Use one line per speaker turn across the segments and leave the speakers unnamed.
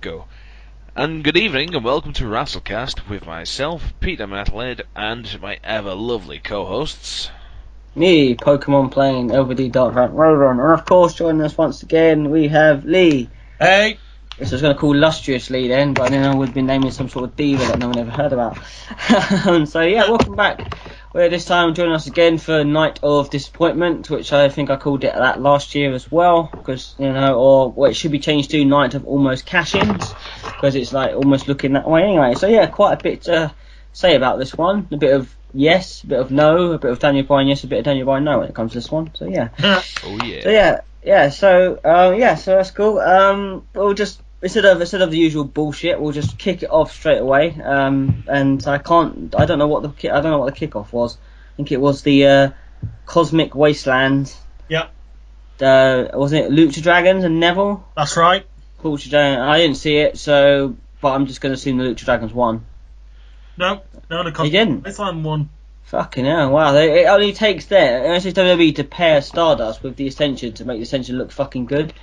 Go. And good evening, and welcome to Wrasslecast with myself, Peter Matlid, and my ever lovely co-hosts.
Me, Pokemon playing LVD Dark Roadrun, and of course joining us once again we have Lee.
Hey!
This was going to call Lustrous Lee then, but then I would have been naming some sort of diva that no one ever heard about. So yeah, welcome back. We're this time joining us again for Night of Disappointment, which I think I called it that last year as well, because, or it should be changed to Night of Almost Cash-ins, because it's like almost looking that way anyway. So yeah, quite a bit to say about this one. A bit of yes, a bit of no, a bit of Daniel Bryan yes, a bit of Daniel Bryan no when it comes to this one. So yeah.
Oh yeah.
So yeah. So that's cool. We'll just instead of the usual bullshit, we'll just kick it off straight away. And I don't know what the kickoff was. I think it was the Cosmic Wasteland.
Yep.
Wasn't it Lucha Dragons and Neville?
That's right.
Lucha Dragons. I didn't see it, but I'm just going to assume the Lucha Dragons won.
No, the
They didn't.
Wasteland won.
Fucking hell, wow. It only takes WWE to pair Stardust with the Ascension to make the Ascension look fucking good.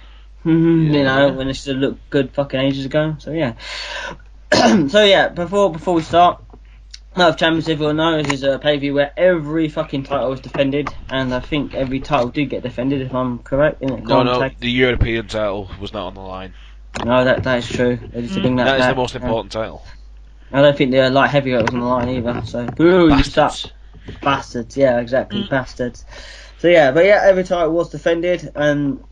When it should have looked good fucking ages ago. So yeah. So yeah, before we start, Night of Champions, everyone knows, is a pay-per-view where every fucking title is defended, and I think every title did get defended, if I'm correct.
No, the European title was not on the line.
No, that is true. They just bring
that is the most important title.
I don't think the light heavyweight was on the line either. So, boo, you suck. Bastards, yeah, exactly, bastards. So yeah, but yeah, every title was defended, and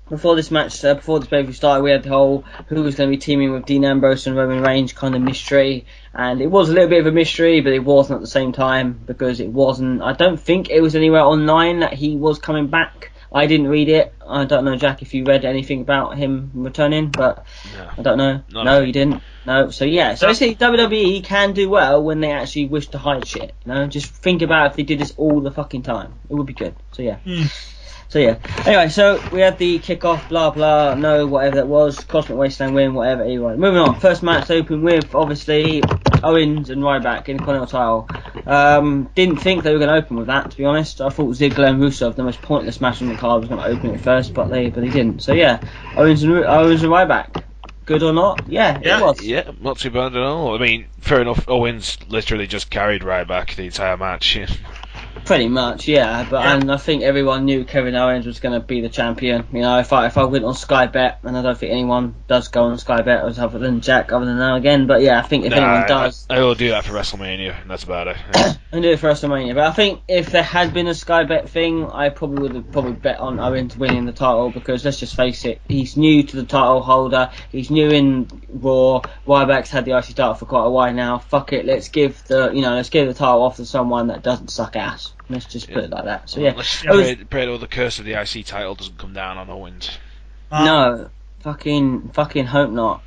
before this pay-per-view started, we had the whole who was going to be teaming with Dean Ambrose and Roman Reigns kind of mystery, and it was a little bit of a mystery, but it wasn't at the same time, because it wasn't, I don't think it was anywhere online that he was coming back. I didn't read it. I don't know, Jack, if you read anything about him returning, but
no.
I don't know. No, you didn't. No, so yeah. So I see WWE can do well when they actually wish to hide shit. Just think about if they did this all the fucking time. It would be good. So yeah. So yeah. Anyway, so we had the kickoff, blah blah, no, whatever that was, Cosmic Wasteland win, whatever. Anyway, moving on. First match open with obviously Owens and Ryback in the Continental title. Didn't think they were going to open with that, to be honest. I thought Ziggler and Rusev, the most pointless match on the card, was going to open it first, but they didn't. So yeah, Owens and Ryback. Good or not? Yeah, it was.
Yeah, not too bad at all. I mean, fair enough. Owens literally just carried Ryback the entire match.
Pretty much, yeah. And I think everyone knew Kevin Owens was going to be the champion. If I went on Sky Bet, and I don't think anyone does go on Sky Bet other than Jack, other than now again. But yeah, I think if anyone does,
I will do that for WrestleMania, and that's about it.
I do it for WrestleMania. But I think if there had been a Sky Bet thing, I probably would have bet on Owens winning the title, because let's just face it, he's new to the title holder. He's new in Raw. Ryback's had the IC title for quite a while now. Fuck it, let's give the title off to someone that doesn't suck ass. Let's just put it like that. So yeah,
let's pray the curse of the IC title doesn't come down on Owens.
No, fucking hope not.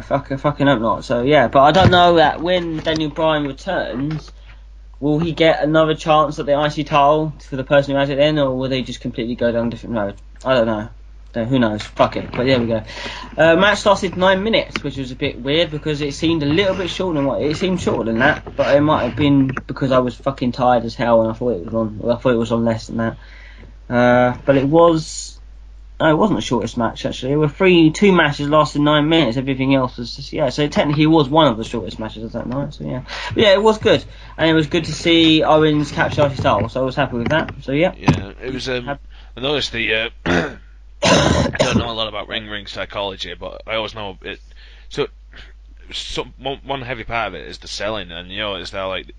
Fucking hope not. So yeah, but I don't know that when Daniel Bryan returns, will he get another chance at the IC title for the person who has it then, or will they just completely go down a different road? I don't know. Who knows? Fuck it. But there we go. Match lasted 9 minutes, which was a bit weird because it seemed a little bit shorter than it seemed shorter than that. But it might have been because I was fucking tired as hell and I thought it was on. I thought it was on less than that. But it was. No, it wasn't the shortest match actually. There were two matches lasted 9 minutes. Everything else was just So technically, it was one of the shortest matches of that night. So yeah, but yeah, it was good, and it was good to see Owens capture his title. So I was happy with that. So yeah.
Yeah, it was. I noticed the. I don't know a lot about ring psychology, but I always know it. So one heavy part of it is the selling, and it's now like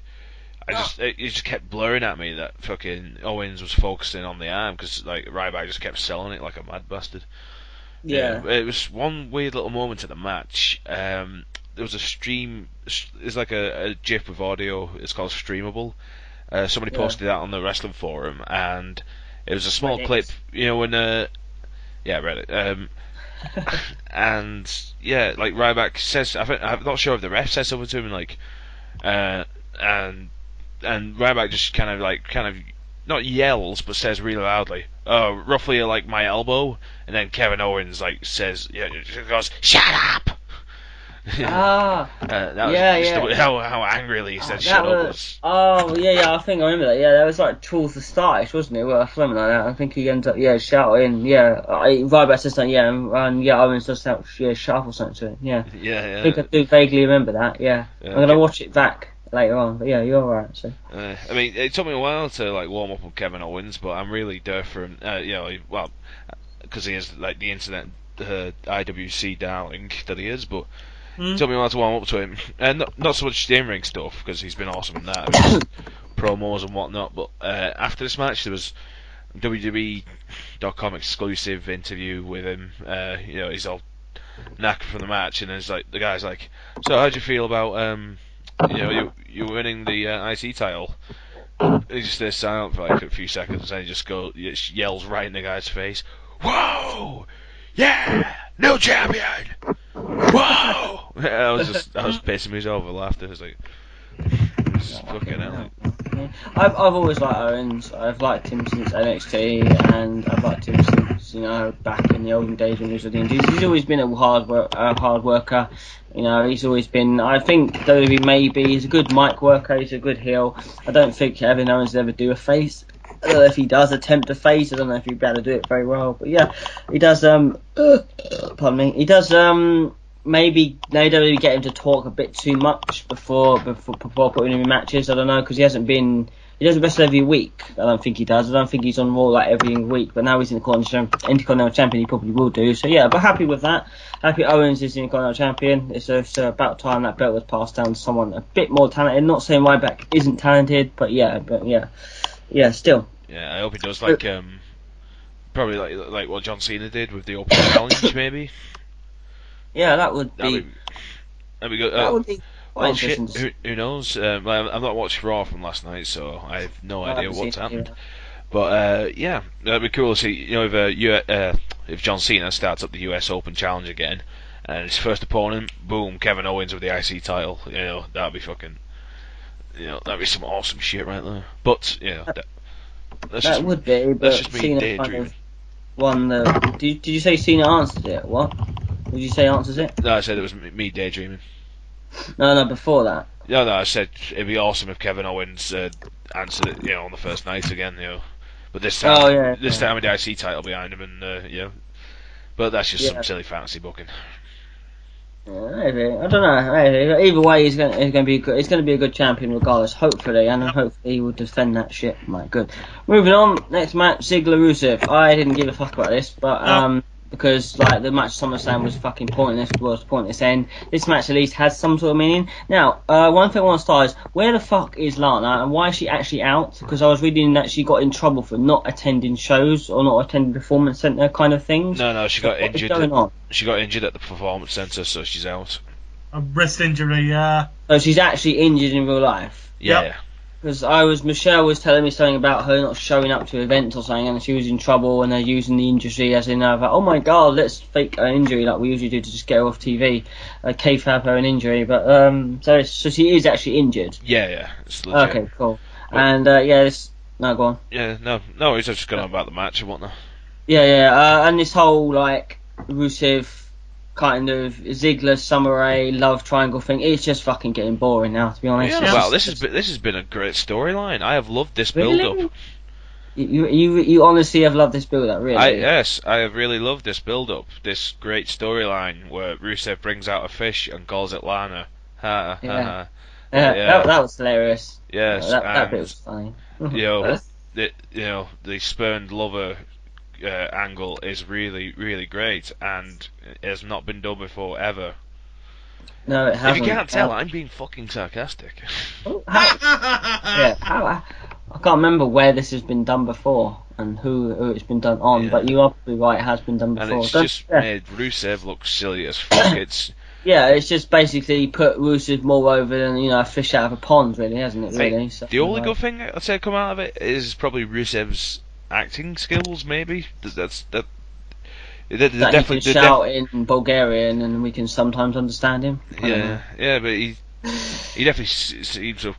it just kept blurring at me that fucking Owens was focusing on the arm because like Ryback just kept selling it like a mad bastard.
Yeah.
It was one weird little moment in the match. There was a stream. It's like a GIF with audio. It's called Streamable. Somebody posted that on the wrestling forum, and it was a small clip. When. Yeah, Reddit. And yeah, like Ryback says, I'm not sure if the ref says something to him, like, and Ryback just kind of not yells, but says really loudly, roughly like my elbow, and then Kevin Owens like says, goes, shut up, That was
yeah,
just
yeah.
how angrily he said
That
shut up.
was, oh yeah, I think I remember that. Yeah, that was like towards the start, wasn't it? Well, something like that. I think he ends up shouting, Ryback says something, and Owens does shout, shut up or something to him. Yeah, I think I do vaguely remember that. Yeah, I'm gonna watch it back later on. But yeah, you're right. So.
I mean, it took me a while to like warm up on Kevin Owens, but I'm really there for him. Because he is like the internet IWC darling that he is, but. It took me a while to warm up to him, and not so much the in-ring stuff because he's been awesome in that, I mean, promos and whatnot. But after this match, there was WWE.com exclusive interview with him. He's all knackered from the match, and there's like the guy's like, "So how'd you feel about you winning the IC title?" He just stays silent for like a few seconds, and he just yells right in the guy's face, "Whoa! Yeah! New champion! Whoa!" I was pissing myself with laughter. I was like, this is fucking hell.
I've always liked Owens. I've liked him since NXT, and I've liked him since back in the olden days when he was with the Indies. He's always been a hard worker. He's always been. I think WWE maybe he's a good mic worker. He's a good heel. I don't think Kevin Owens will ever do a face. I don't know if he does attempt a face. I don't know if he'd be able to do it very well. But yeah, he does. Pardon me. He does. Maybe they don't really get him to talk a bit too much before putting him in matches. I don't know, because he doesn't wrestle every week. I don't think he does. I don't think he's on Raw like every week. But now he's in the Intercontinental Champion, he probably will do. So yeah, but happy with that. Happy Owens is the Intercontinental Champion. It's about time that belt was passed down to someone a bit more talented. Not saying Ryback isn't talented, but yeah, still.
Yeah, I hope he does probably like what John Cena did with the Open Challenge, maybe.
Yeah, that would be.
That'd be good.
That would be.
Well, shit. Who knows? I've not watched Raw from last night, so I have no idea what's happened. But yeah, that'd be cool to see. If John Cena starts up the US Open Challenge again, and his first opponent, boom, Kevin Owens with the IC title. That'd be fucking. That'd be some awesome shit right there. But
that would be. But
that's just me
Cena
daydreaming.
Won the. Did you say Cena answered it? What? Did you say answers it?
No, I said it was me daydreaming.
No, before that.
No, I said it'd be awesome if Kevin Owens answered it, on the first night again, But this time, time with the IC title behind him, and But that's just some silly fantasy booking.
Maybe, I don't know. Maybe. Either way, he's going to be good. He's going to be a good champion regardless. Hopefully, and hopefully he will defend that shit. My good. Moving on, next match: Ziggler Rusev. I didn't give a fuck about this, but because the match SummerSlam was fucking pointless end. This match at least has some sort of meaning. Now, one thing I want to start is, where the fuck is Lana and why is she actually out? Because I was reading that she got in trouble for not attending shows or not attending performance center kind of things.
No, she got injured.
What's going on?
She got injured at the performance center, so she's out.
A wrist injury, yeah.
So she's actually injured in real life.
Yeah.
Yep.
Because Michelle was telling me something about her not showing up to events or something, and she was in trouble, and they're using the injury as in, oh my god, let's fake an injury like we usually do to just get her off TV, kayfabe her an injury. But so she is actually injured.
Yeah, it's legit.
Okay, cool. But, and no, go on.
Yeah, no, it's just going on about the match and whatnot.
Yeah, and this whole Rusev kind of Ziggler Summer Rae love triangle thing, it's just fucking getting boring now, to be honest.
Yeah, well, this has been a great storyline. I have loved this build-up.
You honestly have loved this build-up, really?
Yes, I have really loved this build-up. This great storyline where Rusev brings out a fish and calls it Lana.
That was hilarious.
Yes,
that bit was funny.
The spurned lover angle is really, really great, and it has not been done before ever.
No, it hasn't.
If you can't tell, I'm being fucking sarcastic.
I can't remember where this has been done before and who it's been done on, but you are probably right, it has been done before.
And it's just made Rusev look silly as fuck. It's
just basically put Rusev more over than a fish out of a pond, really, hasn't it? Really.
The only good thing I'd say come out of it is probably Rusev's acting skills, maybe. That
he can shout in Bulgarian and we can sometimes understand him.
Yeah, but he definitely seems to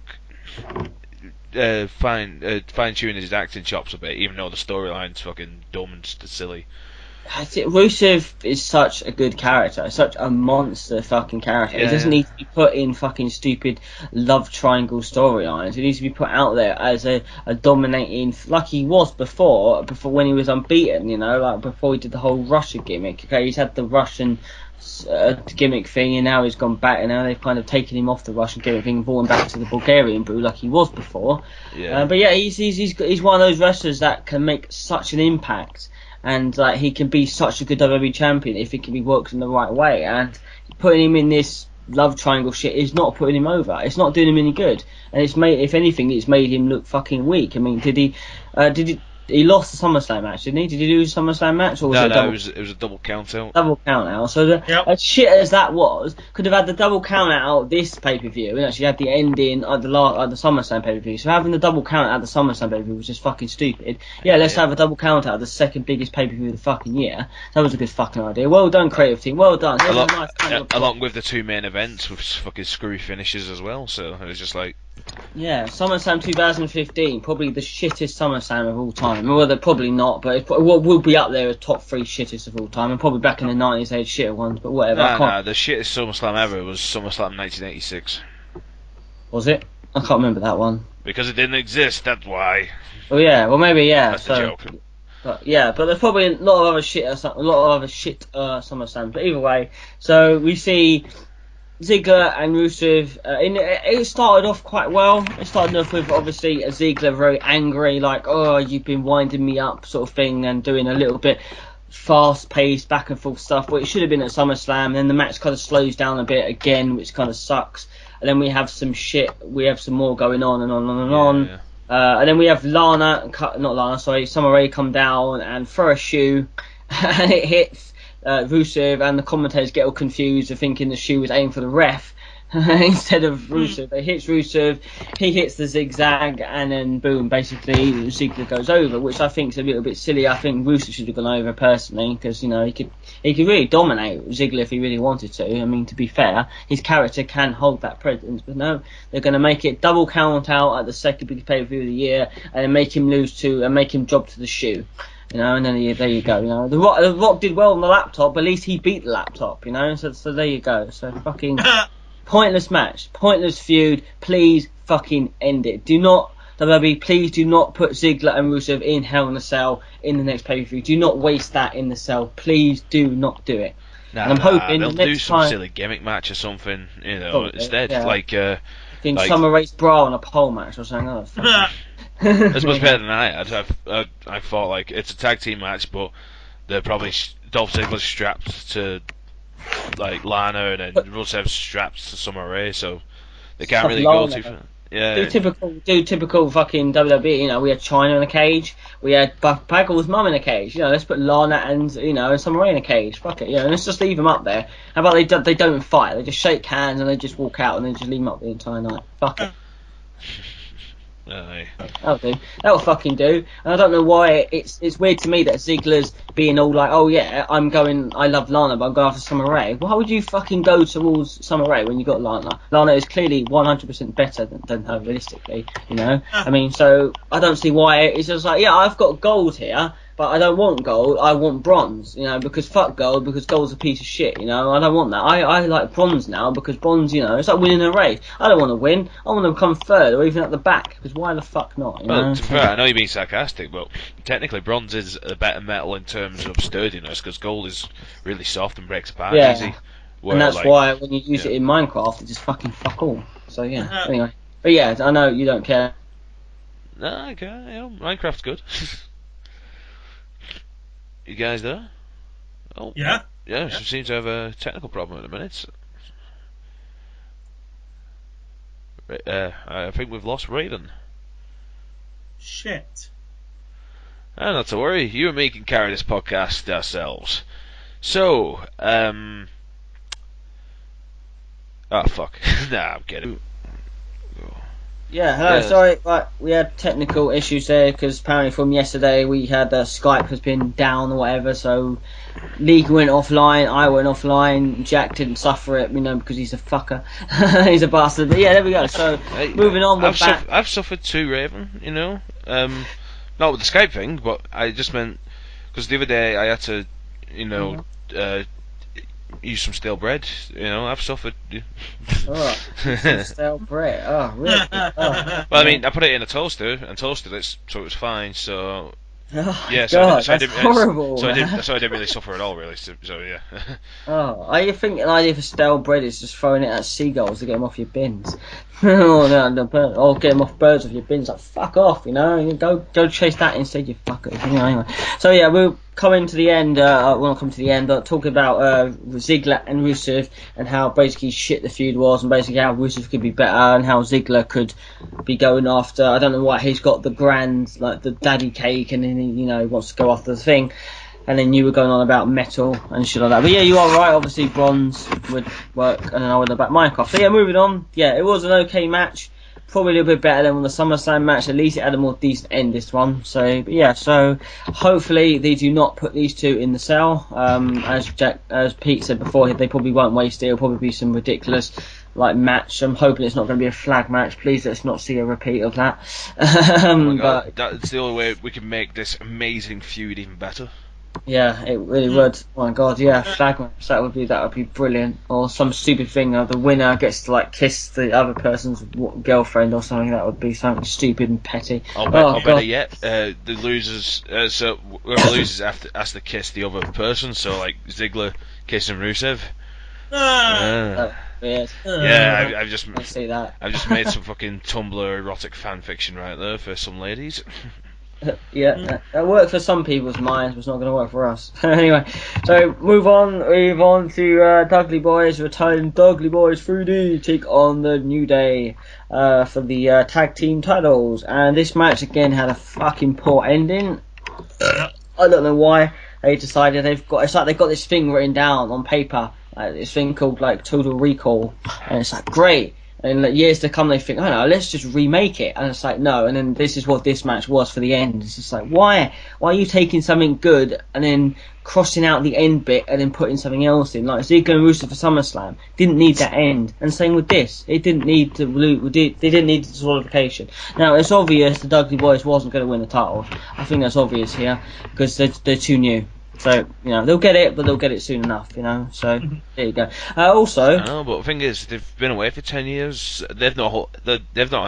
fine-tuning his acting chops a bit, even though the storyline's fucking dumb and silly.
Rusev is such a good character, such a monster fucking character. He doesn't need to be put in fucking stupid love triangle storylines. He needs to be put out there as a dominating, like he was before when he was unbeaten, like before he did the whole Russia gimmick. Okay, he's had the Russian gimmick thing, and now he's gone back, and now they've kind of taken him off the Russian gimmick thing and brought him back to the Bulgarian brew like he was before. But yeah, he's one of those wrestlers that can make such an impact. And like he can be such a good WWE champion if he can be worked in the right way. And putting him in this love triangle shit is not putting him over. It's not doing him any good. And it's made, if anything, it's made him look fucking weak. I mean, he lost the SummerSlam match, didn't he? Did he lose the SummerSlam match? Or was
it was a double count out.
Double count out. So as shit as that was, could have had the double count out this pay-per-view and actually had the ending at the SummerSlam pay-per-view. So having the double count out at the SummerSlam pay-per-view was just fucking stupid. Let's have a double count out at the second biggest pay-per-view of the fucking year. That was a good fucking idea. Well done, creative team. Well done.
Along with the two main events with fucking screwy finishes as well. So it was just like...
Yeah, SummerSlam 2015, probably the shittest SummerSlam of all time. Well, they're probably not, but it will be up there as top 3 shittest of all time. And probably back in the 90s they had shitter ones, but whatever.
The shittest SummerSlam ever was SummerSlam 1986.
Was it? I can't remember that one.
Because it didn't exist, that's why.
Well, yeah, well maybe, yeah.
That's the joke.
But there's probably a lot of other shit SummerSlams. But either way, so we see Ziggler and Rusev, it started off quite well. It started off with obviously a Ziggler very angry, like, oh, you've been winding me up sort of thing, and doing a little bit fast-paced back and forth stuff, but it should have been at SummerSlam. And then the match kind of slows down a bit again, which kind of sucks. And then we have some more going on and on and on.
Yeah.
And then we have Summer Rae come down and throw a shoe, and it hits Rusev, and the commentators get all confused of thinking the shoe was aimed for the ref instead of Rusev. It hits Rusev, he hits the zigzag, and then boom, basically Ziggler goes over, which I think is a little bit silly. I think Rusev should have gone over personally, because he could really dominate Ziggler if he really wanted to. I mean, to be fair, his character can hold that presence, but no, they're going to make it double count out at the second biggest pay-per-view of the year, and then make him make him drop to the shoe. And then there you go. The Rock did well on the laptop, but at least he beat the laptop. So there you go. So fucking pointless match, pointless feud. Please fucking end it. Do not, WWE, please do not put Ziggler and Rusev in Hell in a Cell in the next pay-per-view. Do not waste that in the cell. Please do not do it. And I'm hoping
they'll
the next
do some
time,
silly gimmick match or something,
Probably,
instead.
yeah.
Like
Summer Rae's bra on a pole match or something. Oh,
that's much better than I had. I thought, like, it's a tag team match, but they're probably Dolph Ziggler's strapped to, like, Lana, and then Rusev's strapped to Summer Rae, so they can't really go too far. Yeah.
Do typical fucking WWE. We had China in a cage. We had Buff Baggle's mum in a cage. Let's put Lana and Summer Rae in a cage. Fuck it. Let's just leave them up there. How about they don't fight? They just shake hands and they just walk out and then just leave them up the entire night. Fuck it. That'll do. That'll fucking do. And I don't know why it's weird to me that Ziggler's being all like, oh yeah, I love Lana, but I'm going after Summer Rae. Why would you fucking go towards Summer Rae when you got Lana? Lana is clearly 100% better than her, realistically. I mean, so I don't see why it's just like, yeah, I've got gold here, but I don't want gold, I want bronze, because fuck gold, because gold's a piece of shit, I don't want that. I like bronze now, because bronze, it's like winning a race. I don't want to win, I want to come third, or even at the back, because why the fuck not,
Well, to be fair, I know you're being sarcastic, but technically bronze is a better metal in terms of sturdiness, because gold is really soft and breaks apart easy.
And that's why when you use it in Minecraft, it's just fucking fuck all. So yeah, anyway. But yeah, I know you don't care.
No, I care, Minecraft's good. You guys there? Oh,
Yeah.
Yeah, she seems to have a technical problem at the minute. I think we've lost Raven.
Shit.
Not to worry, you and me can carry this podcast ourselves. So, oh fuck. Nah, I'm kidding.
Yeah, hello, sorry, right, we had technical issues there, because apparently from yesterday we had Skype has been down or whatever, so League went offline, I went offline, Jack didn't suffer it, because he's a fucker, he's a bastard, but yeah, there we go, so moving on,
I've suffered too, Raven, not with the Skype thing, but I just meant, because the other day I had to, use some stale bread. I've suffered.
Oh, some stale bread. Oh, really? Oh,
Well, I mean, I put it in a toaster and toasted it, so it was fine. So
oh
yeah,
God,
so I
that's
didn't,
horrible.
so I
man.
didn't, so I didn't really suffer at all, really. So yeah.
Oh, I think an idea for stale bread is just throwing it at seagulls to get them off your bins. or, or get them off birds off your bins. Like, fuck off, Go chase that instead, you fuckers. Anyway. So yeah, we'll come into the end. Well, not come to the end, but talk about Ziggler and Rusev and how basically shit the feud was, and basically how Rusev could be better, and how Ziggler could be going after. I don't know why he's got the grand, like the daddy cake, and then he wants to go after the thing. And then you were going on about metal and shit like that. But yeah, you are right. Obviously, bronze would work, and then I would have backed Mike off. So yeah, moving on. Yeah, it was an okay match. Probably a little bit better than the SummerSlam match. At least it had a more decent end, this one. So, but yeah, so hopefully they do not put these two in the cell. As Pete said before, they probably won't waste it. It'll probably be some ridiculous match. I'm hoping it's not going to be a flag match. Please let's not see a repeat of that.
Oh my God,
but
that's the only way we can make this amazing feud even better.
yeah, it really would. Oh my God, yeah, flag match. That would be brilliant. Or some stupid thing. The winner gets to kiss the other person's girlfriend or something. That would be something stupid and petty.
Better yet, the losers. So whoever loses has to kiss the other person. So like Ziggler kissing Rusev.
Weird.
Yeah, I've just
I see that.
I've just made some fucking Tumblr erotic fan fiction right there for some ladies.
Yeah, that worked for some people's minds, but it's not going to work for us. Anyway, so move on to Dudley Boys return. Dudley Boys 3D take on the New Day for the tag team titles, and this match again had a fucking poor ending. I don't know why they decided they've got this thing written down on paper, this thing called Total Recall, and it's great. And years to come, they think, oh no, let's just remake it. And it's no. And then this is what this match was for the end. It's just why are you taking something good and then crossing out the end bit and then putting something else in? Like Ziggler and Rusev for SummerSlam didn't need that end, and same with this. It didn't need they didn't need the disqualification. Now it's obvious the Dudley Boys wasn't going to win the title. I think that's obvious here because they're too new. So, they'll get it, but they'll get it soon enough, So, there you go. Also...
I know, but the thing is, they've been away for 10 years. They've not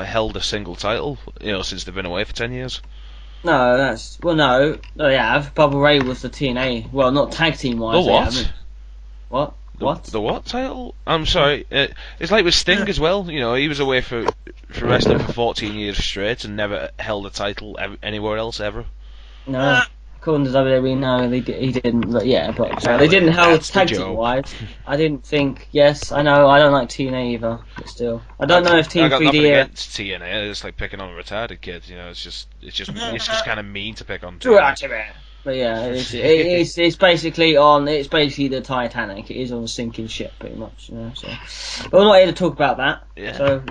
held a single title, since they've been away for 10 years.
No, no, they have. Bubba Ray was the TNA. Well, not tag team-wise.
The what?
What? What?
The what title? I'm sorry. It's like with Sting as well. He was away for wrestling for 14 years straight and never held a title anywhere else ever.
No. According to WWE, no, he didn't. But yeah, but they didn't hold tag team wise. I didn't think. Yes, I know. I don't like TNA either, but still, I don't know if Team 3D.
I got nothing against TNA. It's like picking on a retarded kid. It's just kind of mean to pick on.
But yeah, it's basically the Titanic. It is on a sinking ship, pretty much. So, but we're not here to talk about that.
Yeah.
So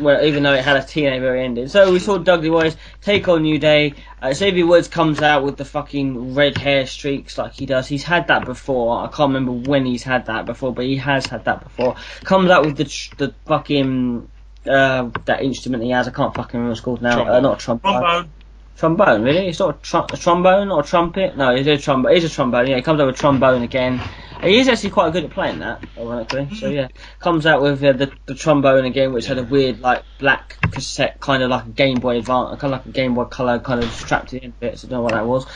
well, even though it had a TNA very ending. So we saw Dudley Boys take on New Day. Xavier Woods comes out with the fucking red hair streaks like he does. He's had that before. I can't remember when he's had that before, but he has had that before. Comes out with the fucking that instrument he has. I can't fucking remember what it's called now. Not a trombone. Trombone, really? It's not a trombone or a trumpet? No, it's a trombone. It's a trombone, yeah. He comes out with trombone again. He is actually quite good at playing that, ironically. So, yeah. Comes out with the trombone again, which had a weird, black cassette, kind of like a Game Boy Advance, kind of like a Game Boy Color, kind of strapped to the end bit. So I don't know what that was.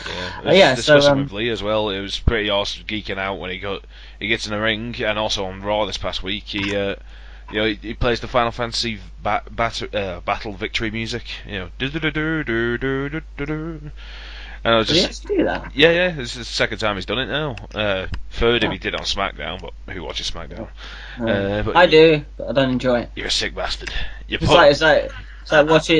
Yeah, discussing with Lee as well. It was pretty awesome, geeking out when he gets in the ring, and also on Raw this past week, he plays the Final Fantasy battle victory music. And I was just,
did he actually do that?
Yeah. This is the second time he's done it now. Third if he did on SmackDown, but who watches SmackDown? But
I do, but I don't enjoy it.
You're a sick bastard.
It's like watching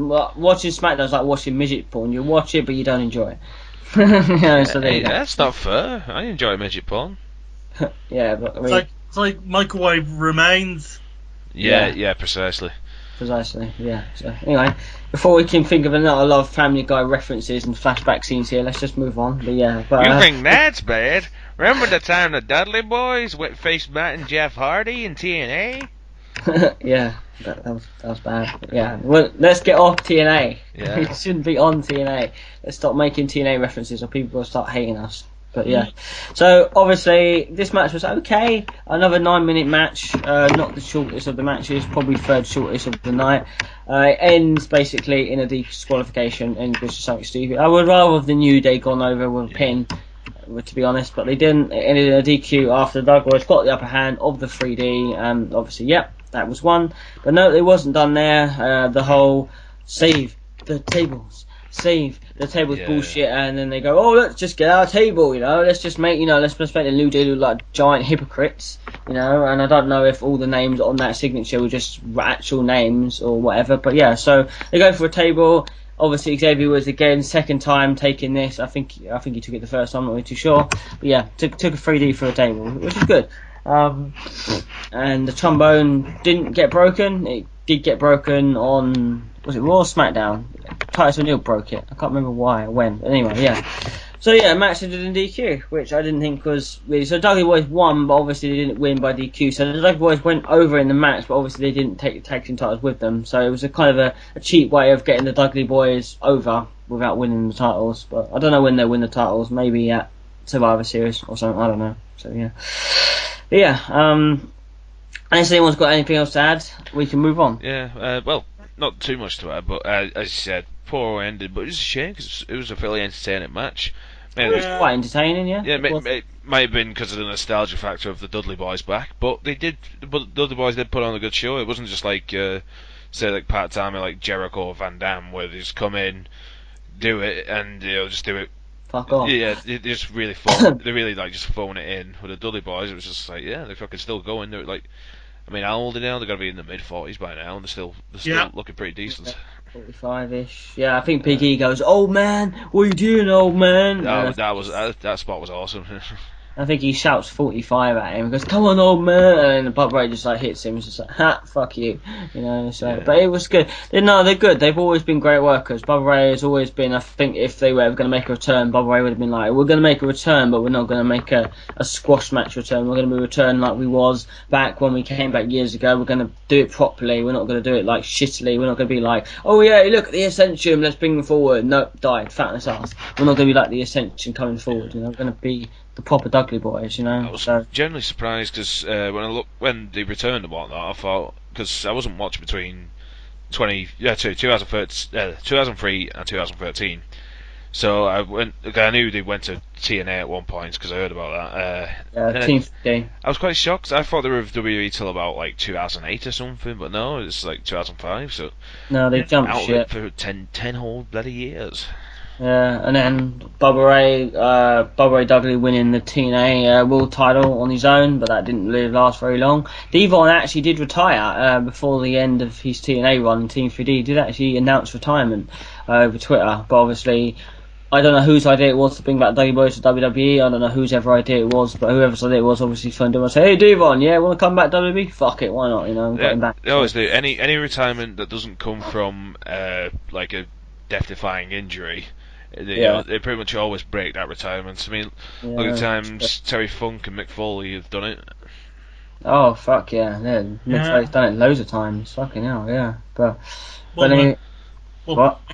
SmackDown. It's like watching midget porn. You watch it, but you don't enjoy it. So there you go.
That's not fair. I enjoy midget porn.
Yeah, but I mean,
it's like microwave remains.
Yeah, precisely.
Yeah. So anyway, before we can think of a lot of Family Guy references and flashback scenes here, let's just move on. But yeah,
you think that's bad? Remember the time the Dudley Boys faced Matt and Jeff Hardy in TNA?
Yeah, that was bad. But yeah, well, let's get off TNA.
Yeah.
We shouldn't be on TNA. Let's stop making TNA references, or people will start hating us. But yeah, so obviously this match was okay. Another 9-minute match, not the shortest of the matches, probably third shortest of the night. It ends basically in a disqualification, and which is something stupid. I would rather have the New Day gone over with a pin, to be honest, but they didn't. It ended in a DQ after the Dudley Boys got the upper hand of the 3D, and obviously, yep, that was one. But no, it wasn't done there. The whole save the tables. Save the tables bullshit, and then they go, oh, let's just get our table, let's just make, let's make the New Day look like giant hypocrites, and I don't know if all the names on that signature were just actual names or whatever, but yeah, so they go for a table. Obviously Xavier was again second time taking this. I think he took it the first time, I'm not really too sure, but yeah, took a 3D for a table, which is good. And the trombone didn't get broken. It did get broken on, was it Raw or SmackDown? Titus O'Neil broke it. I can't remember why or when. But anyway, yeah. So yeah, match ended in DQ, which I didn't think was really. So Dudley Boys won, but obviously they didn't win by DQ. So the Dudley Boys went over in the match, but obviously they didn't take the tag team titles with them. So it was a kind of a cheap way of getting the Dudley Boys over without winning the titles. But I don't know when they'll win the titles. Maybe at Survivor Series or something. I don't know. So yeah. But yeah. Unless anyone's got anything else to add, we can move on.
Yeah. Well, not too much to add, but as you said, poor ended. But it was a shame because it was a fairly entertaining match.
It was quite entertaining, yeah.
Yeah, it might have been because of the nostalgia factor of the Dudley Boys back, but the Dudley Boys did put on a good show. It wasn't just like, say, like Pat Time or like Jericho or Van Dam, where they just come in, do it, and just do it.
Fuck off.
Yeah, they just really they really like just phone it in. With the Dudley Boys, it was just like, yeah, they fucking still going. They're like, I mean, how old are they now? They're gotta be in the mid-40s by now, and they're still looking pretty decent.
45-ish. Yeah, I think Big E goes, old man, what are you doing, old man?
That spot was awesome.
I think he shouts 45 at him. He goes, come on, old man. And Bob Ray just like hits him. He's just like, ha, fuck you. So, yeah. But it was good. They're good. They've always been great workers. Bob Ray has always been, I think if they were ever going to make a return, Bob Ray would have been like, we're going to make a return, but we're not going to make a squash match return. We're going to be return like we was back when we came back years ago. We're going to do it properly. We're not going to do it like shittily. We're not going to be like, oh yeah, look at the Ascension, let's bring them forward. Nope, died, fatness ass. We're not going to be like the Ascension coming forward. We're going to be the proper Dudley Boys,
I was generally surprised because when they returned and whatnot, I thought, because I wasn't watching between 2003 and 2013, so I knew they went to TNA at one point because I heard about that.
Team 15.
I was quite shocked. I thought they were with WWE till about like 2008 or something, but no, it's like 2005. So
no, they jumped
out
shit
for 10 whole bloody years.
Yeah, and then Bubba Ray Dudley winning the TNA World title on his own, but that didn't really last very long. Devon actually did retire before the end of his TNA run. Team 3D did actually announce retirement over Twitter, but obviously I don't know whose idea it was to bring back Dudley Boys to WWE. I don't know whose ever idea it was, but whoever's idea it was obviously phoned him and said, hey Devon, yeah, want to come back to WWE? Fuck it, why not, got him back.
They always do. Any retirement that doesn't come from like a death-defying injury, they pretty much always break that retirement. I mean, look at the times Terry Funk and Mick Foley have done it.
Oh fuck yeah, Mick Foley's done it loads of times. Fucking hell, yeah. But
Mick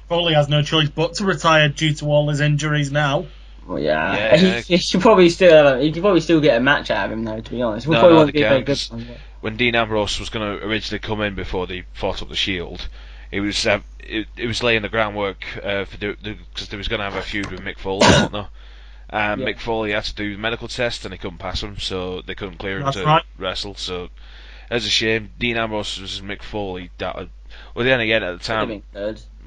Foley has no choice but to retire due to all his injuries now.
Well, yeah. He could probably still get a match out of him though. To be honest, probably be a very good one.
When Dean Ambrose was going to originally come in before they fought up the Shield, it was laying the groundwork because they was going to have a feud with Mick Foley and whatnot. Mick Foley had to do medical tests and he couldn't pass them, so they couldn't clear him to wrestle. So it's a shame. Dean Ambrose versus Mick Foley. Then again, at the time,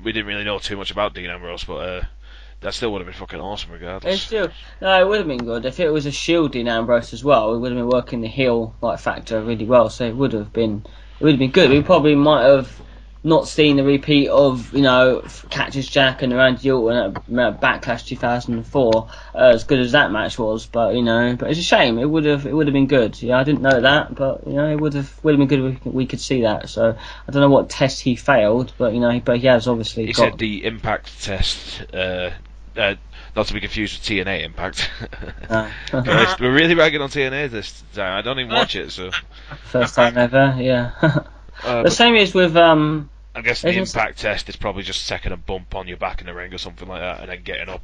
we didn't really know too much about Dean Ambrose, but that still would have been fucking awesome regardless.
It would have been good if it was a Shield Dean Ambrose as well. It would have been working the heel factor really well. So it would have been good. We probably might have not seen the repeat of Cactus Jack and Randy Orton at Backlash 2004 as good as that match was, but it's a shame. It would have been good. I didn't know that, but it would have been good if we could see that. So I don't know what test he failed, but but he has obviously.
He said the Impact test. Not to be confused with TNA Impact. We're really ragging on TNA this time. I don't even watch it, so.
First time ever, yeah. The same is with
I guess the impact test is probably just taking a bump on your back in the ring or something like that, and then getting up.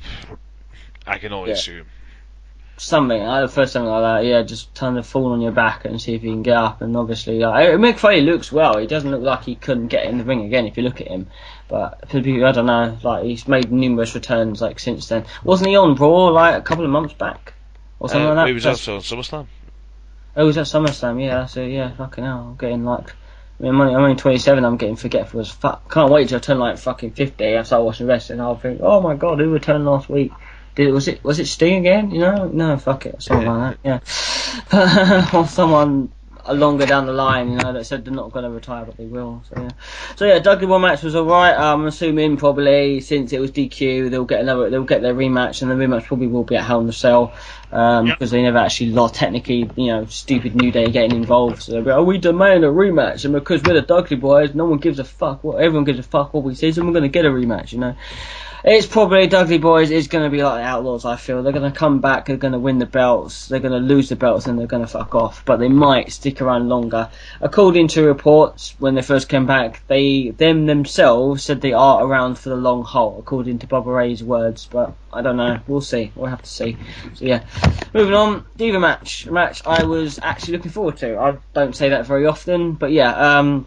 I can only assume.
something. I prefer something like that. Yeah, just turn the fall on your back and see if you can get up. And obviously, Mick Foley looks well. He doesn't look like he couldn't get in the ring again if you look at him. But for people, I don't know. Like, he's made numerous returns like since then. Wasn't he on Raw like a couple of months back or something like that?
He was also on SummerSlam.
Oh, was that SummerSlam? Yeah, so yeah, fucking hell, I'm getting like. I'm only 27, I'm getting forgetful as fuck. Can't wait till I turn like fucking 50. I start watching wrestling, I'll think, oh my god, who returned last week? Was it Sting again? You know? No, fuck it, something like that, yeah. Or someone longer down the line, you know, that said they're not going to retire, but they will. So yeah, Dudley Boy match was alright. I'm assuming probably since it was DQ, they'll get their rematch, and the rematch probably will be at Hell in a Cell. Because they never actually lost, technically, you know, stupid New Day getting involved. So they'll be, we demand a rematch, and because we're the Dudley Boys, no one gives a fuck. Everyone gives a fuck what we say, and we're going to get a rematch, you know. It's probably Dudley Boys is going to be like the Outlaws, I feel. They're going to come back, they're going to win the belts, they're going to lose the belts, and they're going to fuck off. But they might stick around longer. According to reports, when they first came back, them themselves said they are around for the long haul, according to Bubba Ray's words. But I don't know. We'll see. We'll have to see. So yeah. Moving on, Diva match. A match I was actually looking forward to. I don't say that very often, but yeah,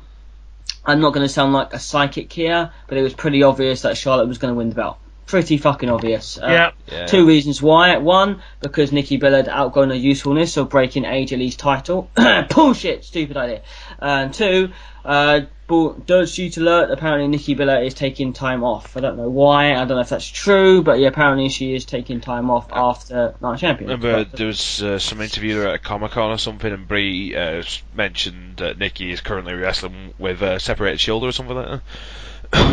I'm not going to sound like a psychic here, but it was pretty obvious that Charlotte was going to win the belt. Pretty fucking obvious.
Yeah.
Two reasons why. One, because Nikki Bella had outgrown her usefulness of breaking AJ Lee's title. Bullshit, stupid idea. And two, Dirt Sheet alert, apparently Nikki Bella is taking time off. I don't know why, I don't know if that's true, but yeah, apparently she is taking time off after Night Champion.
Remember there was some interview at a Comic-Con or something, and Brie mentioned that Nikki is currently wrestling with a separated shoulder or something like that.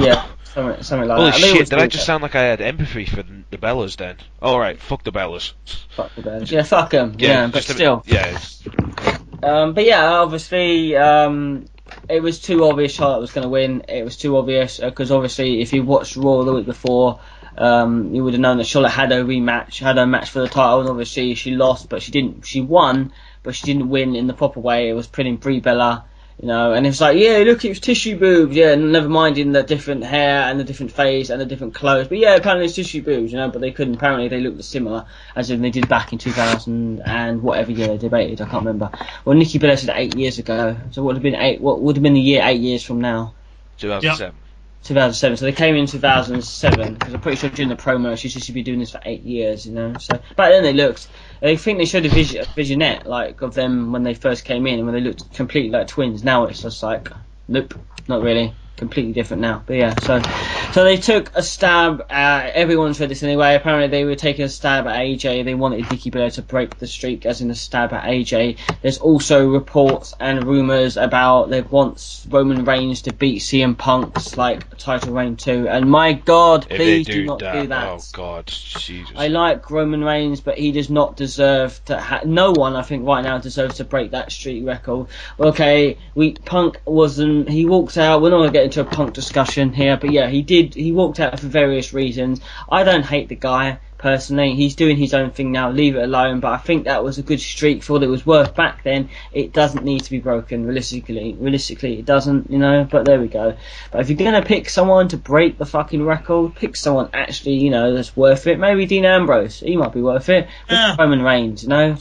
Yeah, something like
Holy
that.
shit, did I just sound like I had empathy for the Bellas then? Alright, fuck the Bellas.
Fuck the Bellas. Yeah, fuck them. Yeah, but still.
Yeah.
But yeah, obviously, it was too obvious Charlotte was going to win. It was too obvious, because obviously, if you watched Raw the week before, you would have known that Charlotte had her rematch, had her match for the title, and obviously she lost, but she won, but she didn't win in the proper way. It was pinning Brie Bella. You know, and it's like, yeah, look, it was tissue boobs, yeah, never minding the different hair and the different face and the different clothes, but yeah, apparently it's tissue boobs, you know, but they couldn't, apparently they looked similar, as if they did back in 2000 and whatever year they debated, I can't remember. Well, Nikki Bella said 8 years ago, so what would have been the year 8 years from now?
2007.
Yep.
2007, so they came in 2007, because I'm pretty sure during the promo she said she'd be doing this for 8 years, you know, so back then I think they showed a visionette, like, of them when they first came in, and when they looked completely like twins. Now it's just like, nope, not really, completely different now. But yeah, so they took a stab at, everyone's read this anyway, apparently they were taking a stab at AJ, they wanted Nikki Bella to break the streak, as in a stab at AJ. There's also reports and rumours about they want Roman Reigns to beat CM Punk's, like, title reign too, and my god, please do not do that.
Oh god, Jesus.
I like Roman Reigns, but he does not deserve to no one, I think, right now deserves to break that streak record. Okay, Punk wasn't, he walked out, we're not going to get into a Punk discussion here, but yeah, he walked out for various reasons. I don't hate the guy, personally. He's doing his own thing now, leave it alone, but I think that was a good streak for what it was worth back then. It doesn't need to be broken, realistically it doesn't, you know, but there we go. But if you're going to pick someone to break the fucking record, pick someone actually, you know, that's worth it. Maybe Dean Ambrose, he might be worth it.
Yeah.
Roman Reigns, you know,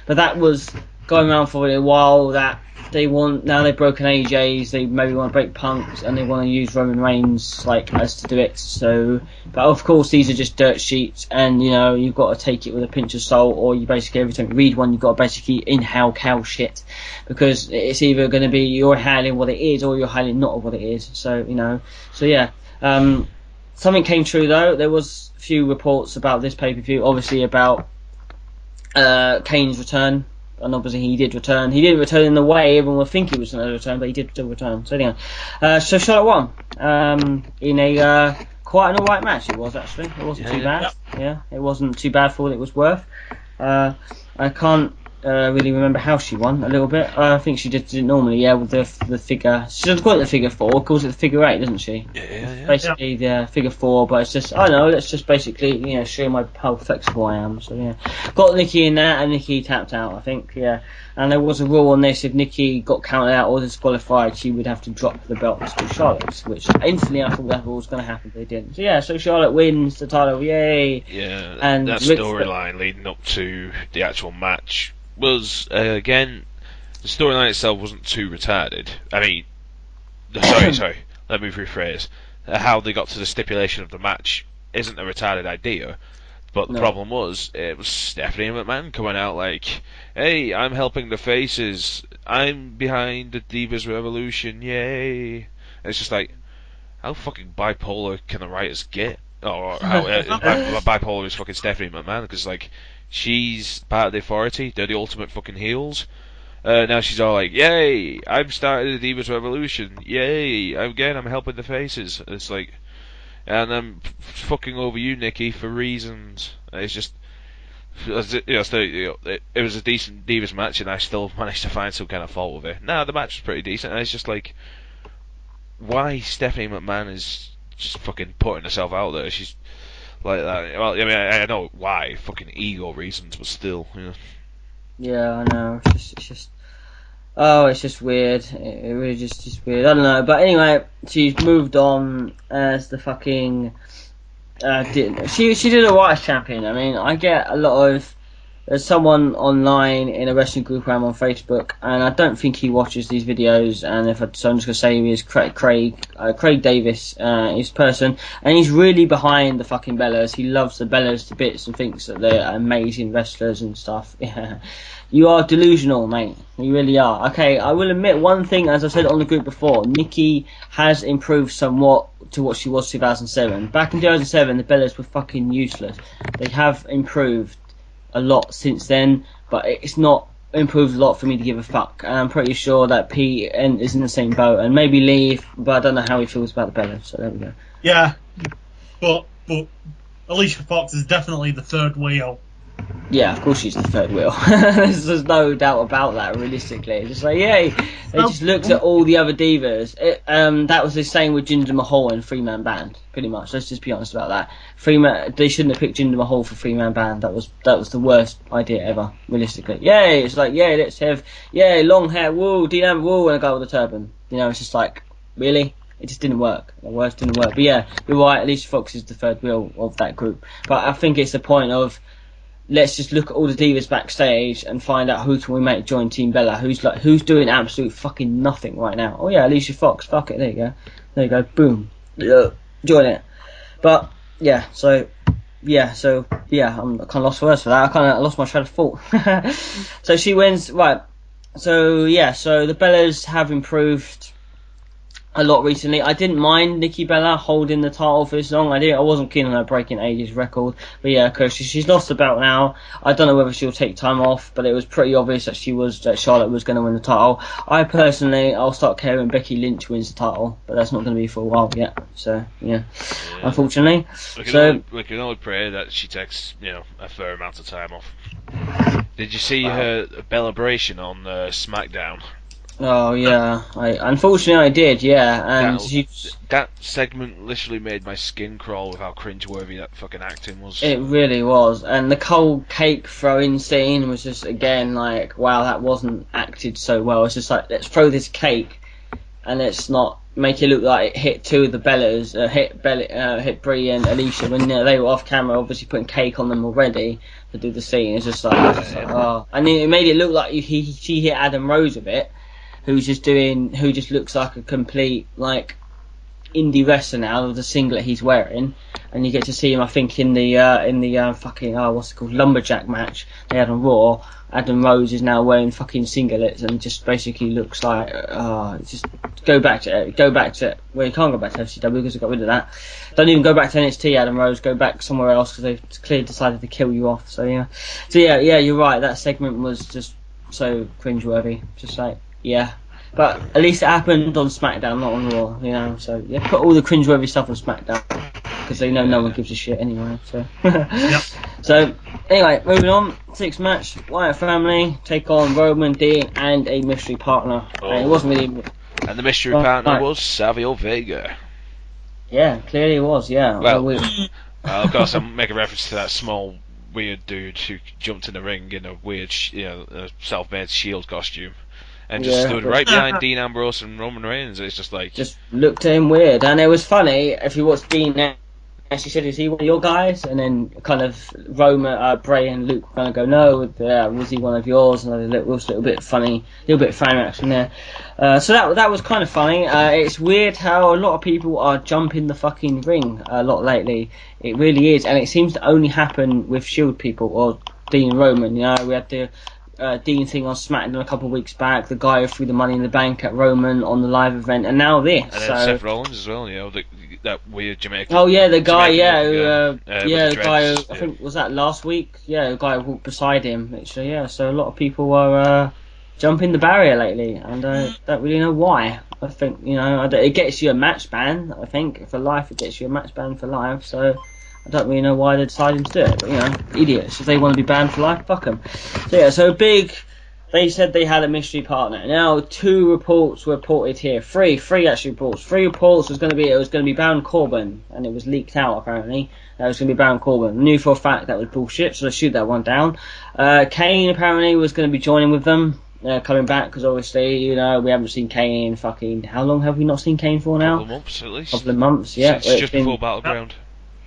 but that was going around for a while, that now they've broken AJ's, they maybe want to break Punk's, and they want to use Roman Reigns, like, as to do it, so, but of course these are just dirt sheets, and, you know, you've got to take it with a pinch of salt, or you basically, every time you read one, you've got to basically inhale cow shit, because it's either going to be you're hailing what it is, or you're hailing not what it is, so, you know, so yeah, something came true though. There was a few reports about this pay-per-view, obviously about Kane's return. And obviously he did return. He didn't return in the way everyone would think he was going to return, but he did still return. So anyway, so Charlotte won in a quite an alright match. It was actually. It wasn't too bad. Yeah, it wasn't too bad for what it was worth. I can't really remember how she won a little bit. I think she did it normally, yeah, with the figure. She doesn't call it the figure 4, calls it the figure 8, doesn't she?
Yeah.
Basically the figure 4, but it's just, I don't know, let's just basically, show how flexible I am. So yeah, got Nikki in that, and Nikki tapped out, I think, yeah. And there was a rule on this: if Nikki got counted out or disqualified, she would have to drop the belt to Charlotte, which instantly I thought that was going to happen, but they didn't. So yeah, so Charlotte wins the title, yay!
Yeah,
and
that storyline leading up to the actual match was, again, the storyline itself wasn't too retarded. I mean, sorry, let me rephrase. How they got to the stipulation of the match isn't a retarded idea, but the problem was, it was Stephanie McMahon coming out like, hey, I'm helping the faces, I'm behind the Divas Revolution, yay! And it's just like, how fucking bipolar can the writers get? Or how bipolar is fucking Stephanie McMahon? Because, like, she's part of the Authority, they're the ultimate fucking heels. Now she's all like, yay, I'm starting the Divas Revolution, yay, I'm helping the faces. It's like, and I'm fucking over you, Nikki, for reasons. It's just, it was a decent Divas match, and I still managed to find some kind of fault with it. Nah, the match was pretty decent, and it's just like, why Stephanie McMahon is just fucking putting herself out there? She's like that. Well, I mean, I know why, fucking ego reasons, but still,
Yeah, I know. It's just. Oh, it's just weird. It really just weird. I don't know. But anyway, she's moved on as the fucking. She did alright as champion. I mean, I get a lot of. There's someone online in a wrestling group I'm on Facebook, and I don't think he watches these videos. And so I'm just gonna say he is Craig Davis, his person, and he's really behind the fucking Bellas. He loves the Bellas to bits and thinks that they're amazing wrestlers and stuff. Yeah. You are delusional, mate. You really are. Okay, I will admit one thing, as I said on the group before, Nikki has improved somewhat to what she was 2007. Back in 2007, the Bellas were fucking useless. They have improved a lot since then, but it's not improved a lot for me to give a fuck. And I'm pretty sure that Pete is in the same boat, and maybe Lee, but I don't know how he feels about the Bellas, so there we go.
Yeah, but Alicia Fox is definitely the third wheel.
Yeah, of course she's the third wheel. There's no doubt about that, realistically. It's just like, yay! They just looked at all the other divas. That was the same with Jinder Mahal and Three Man Band, pretty much. Let's just be honest about that. They shouldn't have picked Jinder Mahal for Three Man Band. That was the worst idea ever, realistically. Yay! It's like, yay, let's have, yay, long hair, woo, Dean Amber, woo, and a guy with a turban. It's just like, really? It just didn't work. The worst didn't work. But yeah, you're right, Alicia Fox is the third wheel of that group. But I think it's the point of, let's just look at all the divas backstage and find out who can we make join Team Bella. Who's doing absolute fucking nothing right now? Oh yeah, Alicia Fox. Fuck it. There you go. Boom. Yeah. Join it. But yeah. So I'm kind of lost for words for that. I lost my train of thought. So she wins. Right. So yeah. So the Bellas have improved a lot recently. I didn't mind Nikki Bella holding the title for this long. I wasn't keen on her breaking AJ's record, but yeah, because she's lost the belt now. I don't know whether she'll take time off, but it was pretty obvious that Charlotte was going to win the title. I'll start caring Becky Lynch wins the title, but that's not going to be for a while yet. So yeah. Unfortunately.
We can only pray that she takes a fair amount of time off. Did you see her Bellabration on SmackDown?
Oh yeah, unfortunately I did, yeah, and
that segment literally made my skin crawl with how cringeworthy that fucking acting was.
It really was, and the cold cake throwing scene was just again like, wow, that wasn't acted so well. It's just like, let's throw this cake, and let's not make it look like it hit two of the Bellas, hit Brie and Alicia when they were off camera, obviously putting cake on them already to do the scene. It's just like oh, and it made it look like she hit Adam Rose a bit. Who just looks like a complete like indie wrestler now with the singlet he's wearing, and you get to see him I think in the fucking what's it called, lumberjack match they had on Raw. Adam Rose is now wearing fucking singlets and just basically looks like just go back to well, you can't go back to FCW because they got rid of that. Don't even go back to NXT, Adam Rose. Go back somewhere else because they've clearly decided to kill you off. So yeah, you're right. That segment was just so cringeworthy. Just like. Yeah, but at least it happened on SmackDown, not on Raw, so yeah, put all the cringeworthy stuff on SmackDown. because they know no one gives a shit anyway. So,
Yep.
so anyway, moving on. 6th match: Wyatt family take on Roman, Dean, and a mystery partner. And it wasn't really.
And the mystery partner was Savio Vega.
Yeah, clearly it was. Yeah.
Well, of course, I'm making reference to that small, weird dude who jumped in the ring in a weird, self-made Shield costume, and just stood right behind Dean Ambrose and Roman Reigns. It's just like
just looked at him weird, and it was funny if you watch Dean. She said, "Is he one of your guys?" And then kind of Roman, Bray, and Luke kind of go, "No, was he one of yours?" And it was a little bit funny, a little bit of fan action there. So that was kind of funny. It's weird how a lot of people are jumping the fucking ring a lot lately. It really is, and it seems to only happen with Shield people or Dean and Roman. You know, we had the Dean thing on SmackDown a couple of weeks back, the guy who threw the Money in the Bank at Roman on the live event, and now this.
And then Seth Rollins as well, that weird Jamaican.
Oh yeah, the guy,
Jamaican
the guy who, I think was that last week. Yeah, the guy who walked beside him. Literally, yeah. So a lot of people are jumping the barrier lately, and I don't really know why. I think it gets you a match ban. I think for life, it gets you a match ban for life. So I don't really know why they're deciding to do it, but idiots. If they want to be banned for life, fuck them. So yeah, so big. They said they had a mystery partner. Now 2 reports were reported here. Three actually reports. 3 reports was going to be Baron Corbin, and it was leaked out apparently. That was going to be Baron Corbin. I knew for a fact that was bullshit, so let's shoot that one down. Kane apparently was going to be joining with them, coming back, because obviously we haven't seen Kane in fucking how long have we not seen Kane for now?
Couple of months at least.
Couple of months, yeah.
It's just before Battleground.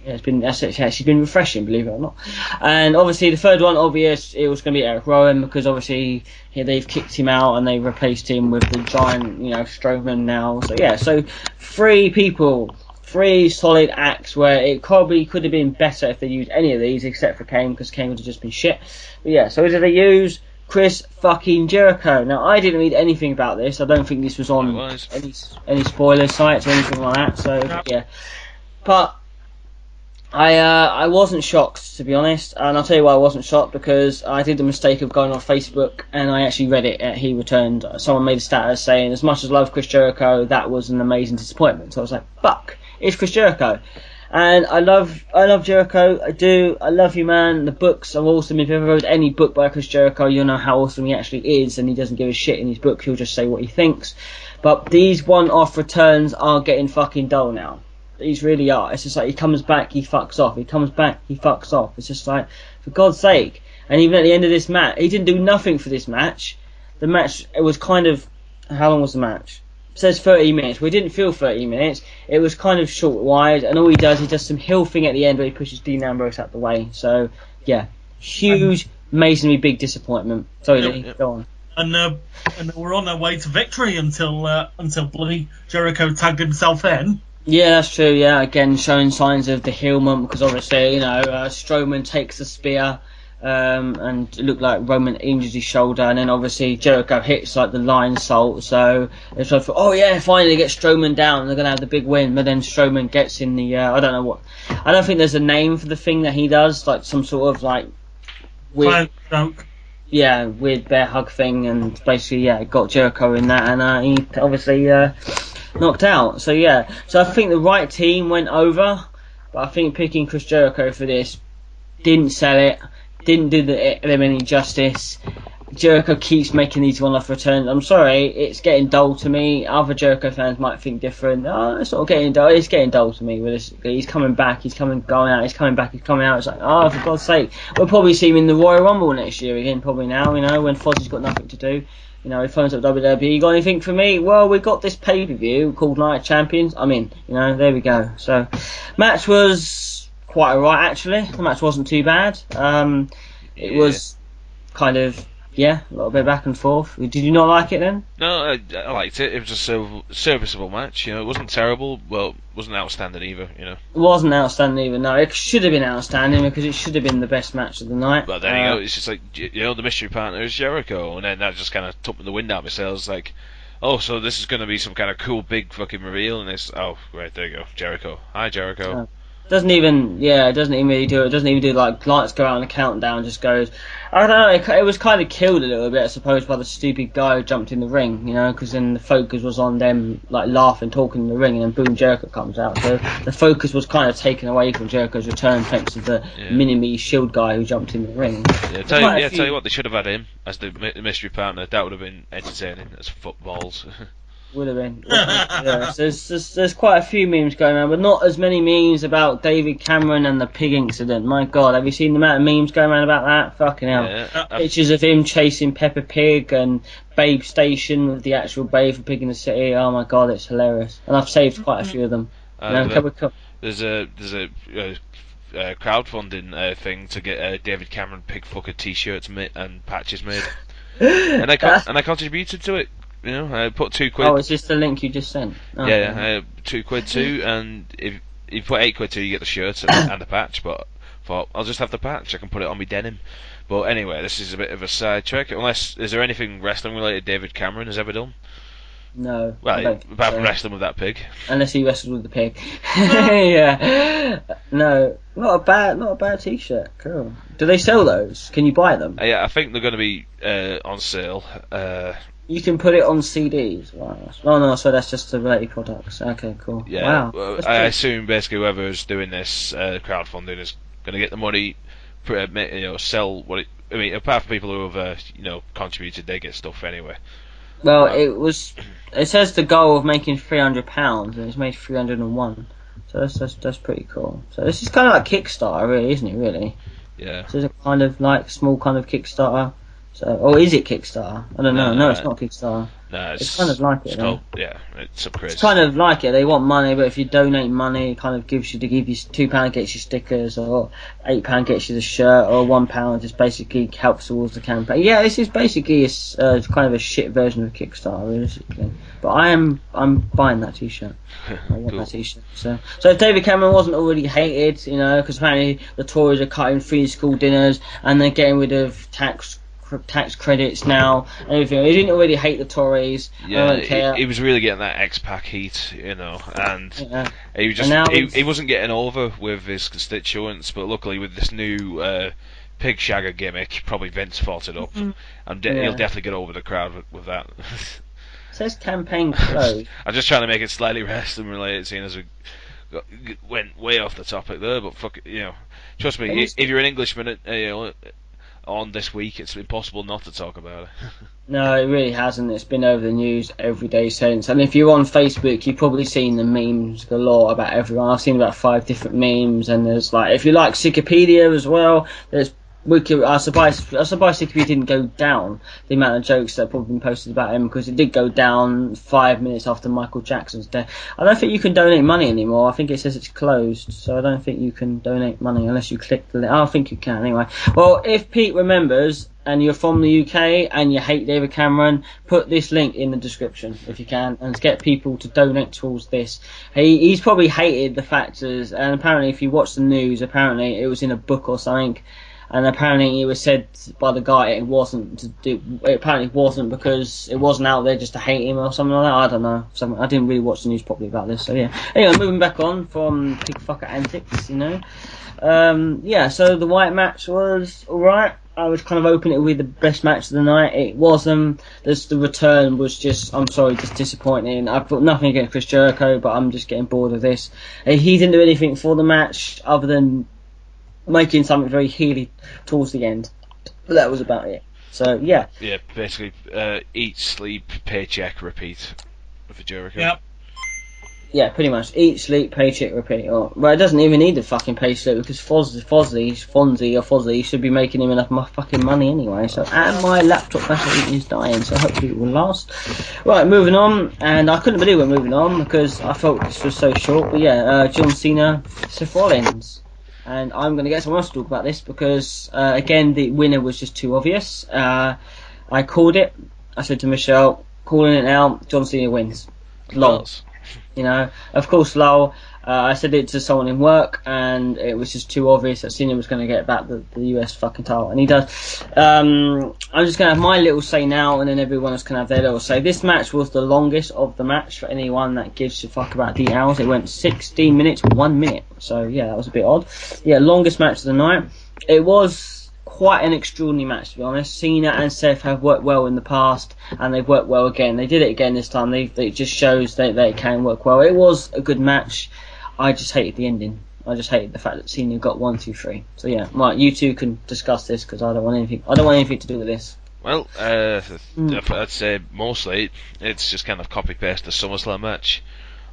Yeah, it's actually been refreshing, believe it or not. And obviously the third one, obvious, it was going to be Eric Rowan, because obviously they've kicked him out and they replaced him with the giant, Strowman now. So yeah, so 3 people, 3 solid acts where it probably could have been better if they used any of these except for Kane, because Kane would have just been shit. But yeah, so did they use Chris fucking Jericho? Now I didn't read anything about this. I don't think this was on any spoiler sites or anything like that. So yeah, but I wasn't shocked, to be honest, and I'll tell you why I wasn't shocked, because I did the mistake of going on Facebook and I actually read it. He returned. Someone made a status saying, as much as I love Chris Jericho, that was an amazing disappointment. So I was like, fuck, it's Chris Jericho. And I love Jericho, I do, I love you, man. The books are awesome. If you ever read any book by Chris Jericho, you'll know how awesome he actually is, and he doesn't give a shit in his book, he'll just say what he thinks. But these one-off returns are getting fucking dull now. These really are. It's just like he comes back, he fucks off. He comes back, he fucks off. It's just like, for God's sake. And even at the end of this match, he didn't do nothing for this match. The match, it was kind of, how long was the match? It says 30 minutes. We didn't feel 30 minutes. It was kind of short wide, and all he does some heel thing at the end where he pushes Dean Ambrose out the way. So yeah, huge, amazingly big disappointment. Sorry, Lee, go on.
And we're on our way to victory until bloody Jericho tagged himself in.
Yeah, that's true. Yeah, again, showing signs of the heel moment, because obviously, Strowman takes the spear, and it looked like Roman injures his shoulder, and then obviously Jericho hits like the lion salt. So it's like, oh yeah, finally get Strowman down, and they're gonna have the big win. But then Strowman gets in the, I don't think there's a name for the thing that he does, like some sort of like weird, weird bear hug thing, and basically, got Jericho in that, and he obviously knocked out. So yeah, so I think the right team went over, but I think picking Chris Jericho for this didn't sell it, didn't do them any justice. Jericho keeps making these one-off returns. I'm sorry, it's getting dull to me. Other Jericho fans might think different. It's not getting dull. It's getting dull to me. He's coming back. He's going out. He's coming back. He's coming out. It's like, for God's sake, we'll probably see him in the Royal Rumble next year again. Probably now, when Fozzie's got nothing to do. He phones up WWE. You got anything for me? Well, we got this pay-per-view called Night of Champions. I'm in. There we go. So, match was quite alright actually. The match wasn't too bad. It was kind of a little bit back and forth. Did you not like it then?
No, I liked it. It was a serviceable match. It wasn't terrible. Well, it wasn't outstanding either.
It wasn't outstanding either. No, it should have been outstanding, because it should have been the best match of the night.
But there you go. It's just like, the mystery partner is Jericho, and then that just kind of took the wind out of my sails. Like, oh, so this is going to be some kind of cool big fucking reveal, and it's right, there you go, Jericho. Hi, Jericho.
Doesn't even really do it. Doesn't even do like lights go out on a countdown. Just goes. I don't know. It was kind of killed a little bit, I suppose, by the stupid guy who jumped in the ring. Because then the focus was on them like laughing, talking in the ring, and then boom, Jericho comes out. So the focus was kind of taken away from Jericho's return thanks to the mini-me Shield guy who jumped in the ring.
Tell you what, they should have had him as the mystery partner. That would have been entertaining as footballs.
Would have been. Yeah, so there's quite a few memes going around, but not as many memes about David Cameron and the pig incident. My God, have you seen the amount of memes going around about that? Fucking hell.
Yeah,
Pictures of him chasing Peppa Pig and Babe Station with the actual Babe for Pig in the City. Oh my God, it's hilarious. And I've saved quite a few of them.
There's a crowdfunding thing to get David Cameron pigfucker t-shirts and patches made, and I contributed to it. I put £2.
Oh, is this the link you just sent? Oh,
yeah, £2 too, and if you put £8 too, you get the shirt and the patch. But thought I'll just have the patch. I can put it on my denim. But anyway, this is a bit of a sidetrack. Is there anything wrestling related David Cameron has ever done?
No.
Well, apart from wrestling with that pig.
Unless he wrestled with the pig. Yeah. No, not a bad t-shirt. Cool. Do they sell those? Can you buy them?
Yeah, I think they're going to be on sale.
You can put it on CDs. Wow. Oh no, so that's just the related products. Okay, cool.
Yeah.
Wow.
I assume basically whoever's doing this crowdfunding is going to get the money, sell what it. I mean, apart from people who have contributed, they get stuff anyway.
Well, it says the goal of making £300, and it's made 301. So that's pretty cool. So this is kind of like Kickstarter, really, isn't it? Really.
Yeah.
So it's a kind of like small kind of Kickstarter. So, or is it Kickstarter? I don't know. No, it's not Kickstarter.
No,
it's kind of like it.
It's
kind of like it. They want money, but if you donate money, it kind of gives you £2 gets you stickers, or £8 gets you the shirt, or £1 just basically helps towards the campaign. Yeah, this is basically kind of a shit version of Kickstarter, realistically. But I'm buying that t-shirt. I want that t-shirt. So if David Cameron wasn't already hated, because apparently the Tories are cutting free school dinners and they're getting rid of tax credits now and everything. He didn't already hate the Tories.
Yeah,
I don't care.
He was really getting that X-Pac heat, and he was he wasn't getting over with his constituents. But luckily, with this new pig shagger gimmick, probably Vince fought it up, and he'll definitely get over the crowd with that.
It says campaign closed.
I'm just trying to make it slightly wrestling related, seeing as we went way off the topic there. But fuck it, trust me, if you're an Englishman, on this week, it's impossible not to talk about it.
No, it really hasn't. It's been over the news every day since. And if you're on Facebook, you've probably seen the memes galore about everyone. I've seen about 5 different memes, and there's if you like Wikipedia as well, there's I'm surprised Wikipedia didn't go down, the amount of jokes that have probably been posted about him, because it did go down 5 minutes after Michael Jackson's death. I don't think you can donate money anymore. I think it says it's closed, so I don't think you can donate money unless you click the link. I think you can anyway. Well, if Pete remembers, and you're from the UK and you hate David Cameron, put this link in the description if you can, and get people to donate towards this. He's probably hated the factors, and apparently if you watch the news, apparently it was in a book or something, and apparently it was said by the guy it apparently wasn't because it wasn't out there just to hate him or something like that. I don't know. I didn't really watch the news properly about this, so yeah. Anyway, moving back on from pig fucker antics, so the white match was alright. I was kind of hoping it would be the best match of the night. It wasn't. The return was just disappointing. I've got nothing against Chris Jericho, but I'm just getting bored of this. He didn't do anything for the match other than making something very heely towards the end. That was about it. So, yeah.
Yeah, basically, eat, sleep, paycheck, repeat for Jericho.
Yep.
Yeah, pretty much. Eat, sleep, paycheck, repeat. Well, it doesn't even need the fucking paycheck because Fozzy should be making him enough fucking money anyway. So, and my laptop battery is dying, so hopefully it will last. Right, moving on. And I couldn't believe we're moving on because I felt this was so short. But yeah, John Cena, Seth Rollins. And I'm going to get someone else to talk about this because, again, the winner was just too obvious. I called it. I said to Michelle, calling it now, John Cena wins. Lol. Of course, lol. I said it to someone in work, and it was just too obvious that Cena was going to get back the US fucking title, and he does. I'm just going to have my little say now, and then everyone else can have their little say. This match was the longest of the match for anyone that gives a fuck about the hours. It went 16 minutes, 1 minute. So yeah, that was a bit odd. Yeah, longest match of the night. It was quite an extraordinary match, to be honest. Cena and Seth have worked well in the past, and they've worked well again. They did it again this time. It just shows that they can work well. It was a good match. I just hated the ending. I just hated the fact that Cena got 1, 2, 3. So yeah, Mike, you two can discuss this because I don't want anything to do with this.
Well, I'd say mostly it's just kind of copy paste the SummerSlam match.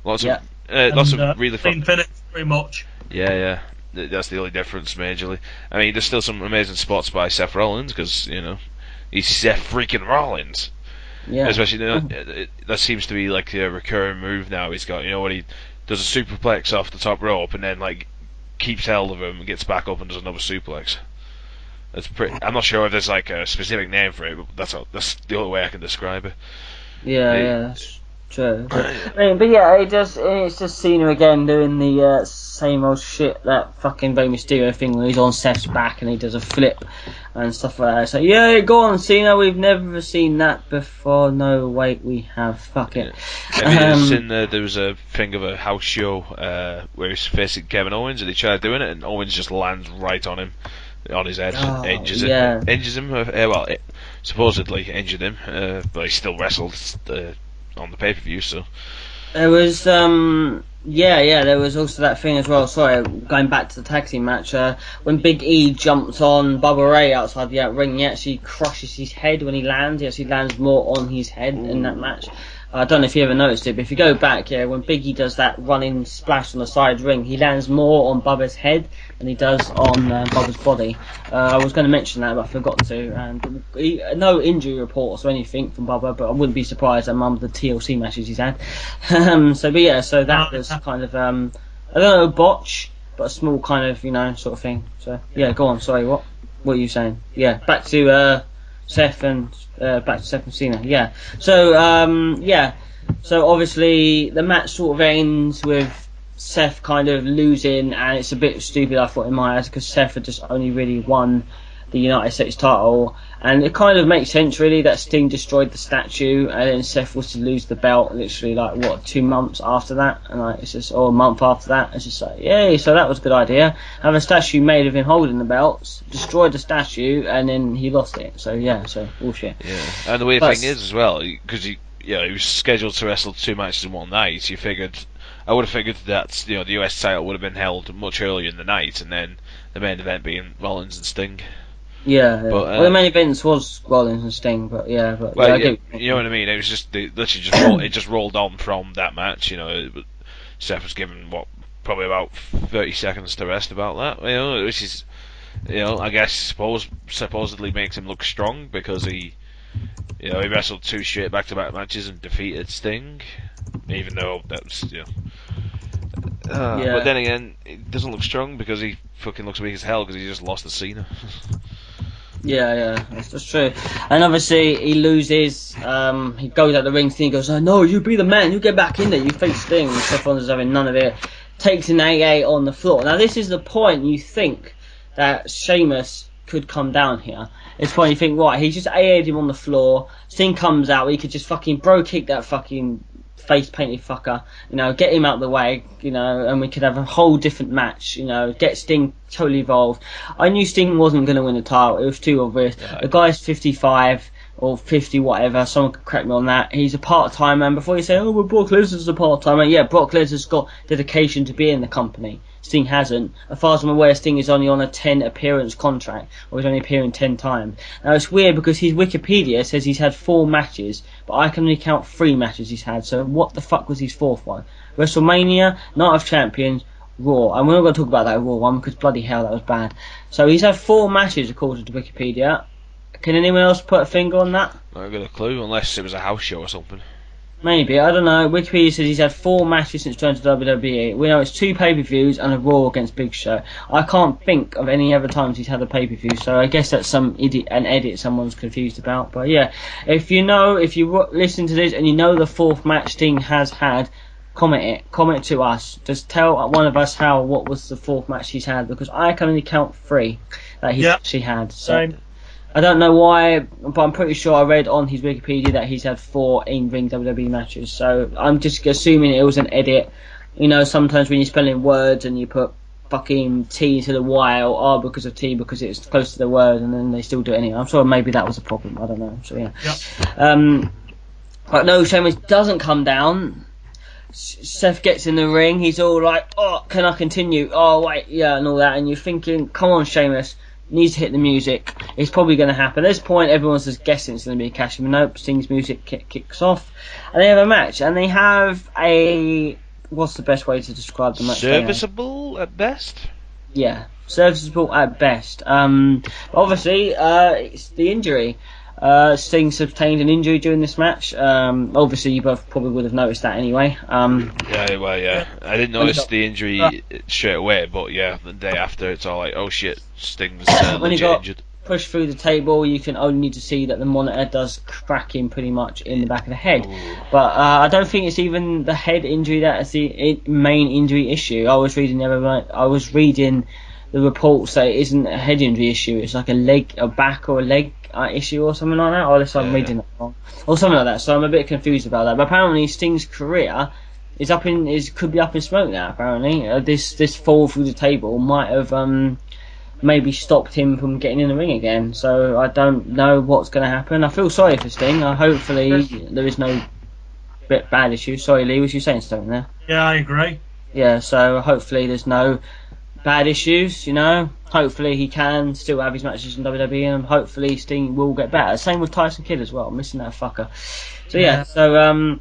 Lots of really fun.
Clean finish, pretty much.
Yeah. That's the only difference, majorly. I mean, there's still some amazing spots by Seth Rollins because he's Seth freaking Rollins.
Yeah.
Especially that seems to be like a recurring move now. He's got when he does a superplex off the top rope and then like keeps hold of him and gets back up and does another suplex. I'm not sure if there's like a specific name for it, but that's the only way I can describe it.
Yeah, that's true. But yeah, it's just Cena again doing the same old shit, that fucking Rey Mysterio thing where he's on Seth's back and he does a flip and stuff like that. So yeah, go on Cena, we've never seen that before. No, wait, we have. Fuck it.
Have you seen there was a thing of a house show where he's facing Kevin Owens and he tried doing it and Owens just lands right on him, on his head, injures him. Supposedly injured him, but he still wrestled on the pay-per-view, so...
There was, there was also that thing as well, sorry, going back to the tag team match, when Big E jumped on Bubba Ray outside the ring, he actually crushes his head when he lands. He actually lands more on his head in that match. I don't know if you ever noticed it, but if you go back, when Big E does that running splash on the side ring, he lands more on Bubba's head than he does on Bubba's body. I was going to mention that, but I forgot to. And no injury reports or anything from Bubba, but I wouldn't be surprised among the TLC matches he's had. So that was kind of, I don't know, a botch, but a small kind of, sort of thing. So, yeah, go on, sorry, what are you saying? Yeah, back to Seth and Cena. Yeah. So obviously the match sort of ends with Seth kind of losing, and it's a bit stupid, I thought, in my eyes, because Seth had just only really won the United States title, and it kind of makes sense really that Sting destroyed the statue and then Seth was to lose the belt literally 2 months after that, and it's just, or a month after that. It's just like, yay, so that was a good idea. Have a statue made of him holding the belts, destroyed the statue, and then he lost it. So bullshit.
Yeah, and the weird thing is as well, because he was scheduled to wrestle 2 matches in one night. I would have figured that the US title would have been held much earlier in the night, and then the main event being Rollins and Sting.
Yeah. But the main events was Rollins and Sting, but you know what I mean.
It was just it just rolled on from that match. Seth was given probably about 30 seconds to rest about that. Which is I guess supposedly makes him look strong because he wrestled 2 straight back-to-back matches and defeated Sting, even though that's But then again, it doesn't look strong because he fucking looks weak as hell because he just lost to Cena.
Yeah, that's true. And obviously he loses. He goes out the ring. Sting goes, "Oh no, you be the man. You get back in there. You face Sting." And Seth Rollins is having none of it. Takes an AA on the floor. Now this is the point you think that Sheamus could come down here. It's when you think, right, he just AA'd him on the floor. Sting comes out. He could just fucking bro kick that fucking face painted fucker, get him out of the way, and we could have a whole different match, get Sting totally involved. I knew Sting wasn't going to win the title, it was too obvious. The guy's 55 or 50, whatever, someone could correct me on that. He's a part-timer, and before you say, well, Brock Lesnar's a part-timer, yeah, Brock Lesnar's got dedication to be in the company. Sting hasn't. As far as I'm aware, Sting is only on a 10 appearance contract, or he's only appearing 10 times. Now it's weird because his Wikipedia says he's had 4 matches, but I can only count 3 matches he's had, so what the fuck was his 4th one? WrestleMania, Night of Champions, Raw. And we're not going to talk about that Raw one because bloody hell that was bad. So he's had 4 matches according to Wikipedia. Can anyone else put a finger on that?
Not got a clue, unless it was a house show or something.
Maybe, I don't know. Wikipedia says he's had 4 matches since joining the WWE. We know it's 2 pay-per-views and a Raw against Big Show. I can't think of any other times he's had a pay-per-view, so I guess that's an edit someone's confused about. But yeah, if you listen to this and you know the 4th match Sting has had, comment to us. Just tell one of us what was the fourth match he's had, because I can only count 3 that he's actually had. So
Same.
I don't know why, but I'm pretty sure I read on his Wikipedia that he's had 4 in-ring WWE matches. So I'm just assuming it was an edit. You know, sometimes when you're spelling words and you put fucking T to the Y or R because of T because it's close to the word, and then they still do it anyway. I'm sure maybe that was a problem. I don't know. So yeah. But no, Sheamus doesn't come down. Seth gets in the ring. He's all like, "Oh, can I continue? Oh, wait, yeah," and all that. And you're thinking, "Come on, Sheamus, needs to hit the music. It's probably going to happen." At this point, everyone's just guessing it's going to be a cash in. Nope. Sting's music kicks off, and they have a match. And they have a, what's the best way to describe the match?
Serviceable at best.
Yeah, serviceable at best. Obviously, it's the injury. Sting sustained an injury during this match. Obviously, you both probably would have noticed that anyway.
Yeah, well, yeah. I didn't notice the injury straight away, but yeah, the day after, it's all like, oh shit, Sting's
when he
legit
got
injured.
pushed through the table, you can only need to see that the monitor does crack him pretty much in the back of the head.
Ooh.
But I don't think it's even the head injury that is the main injury issue. I was reading the reports say it isn't a head injury issue. It's like a back or a leg issue or something like that. Or unless I'm reading that wrong, or something like that. So I'm a bit confused about that. But apparently Sting's career could be up in smoke now. Apparently, this fall through the table might have maybe stopped him from getting in the ring again. So I don't know what's going to happen. I feel sorry for Sting. Hopefully there is no bad issue. Sorry, Lee, was you saying something there?
Yeah, I agree.
Yeah, so hopefully there's no bad issues, you know. Hopefully he can still have his matches in WWE, and hopefully Sting will get better. Same with Tyson Kidd as well. I'm missing that fucker. So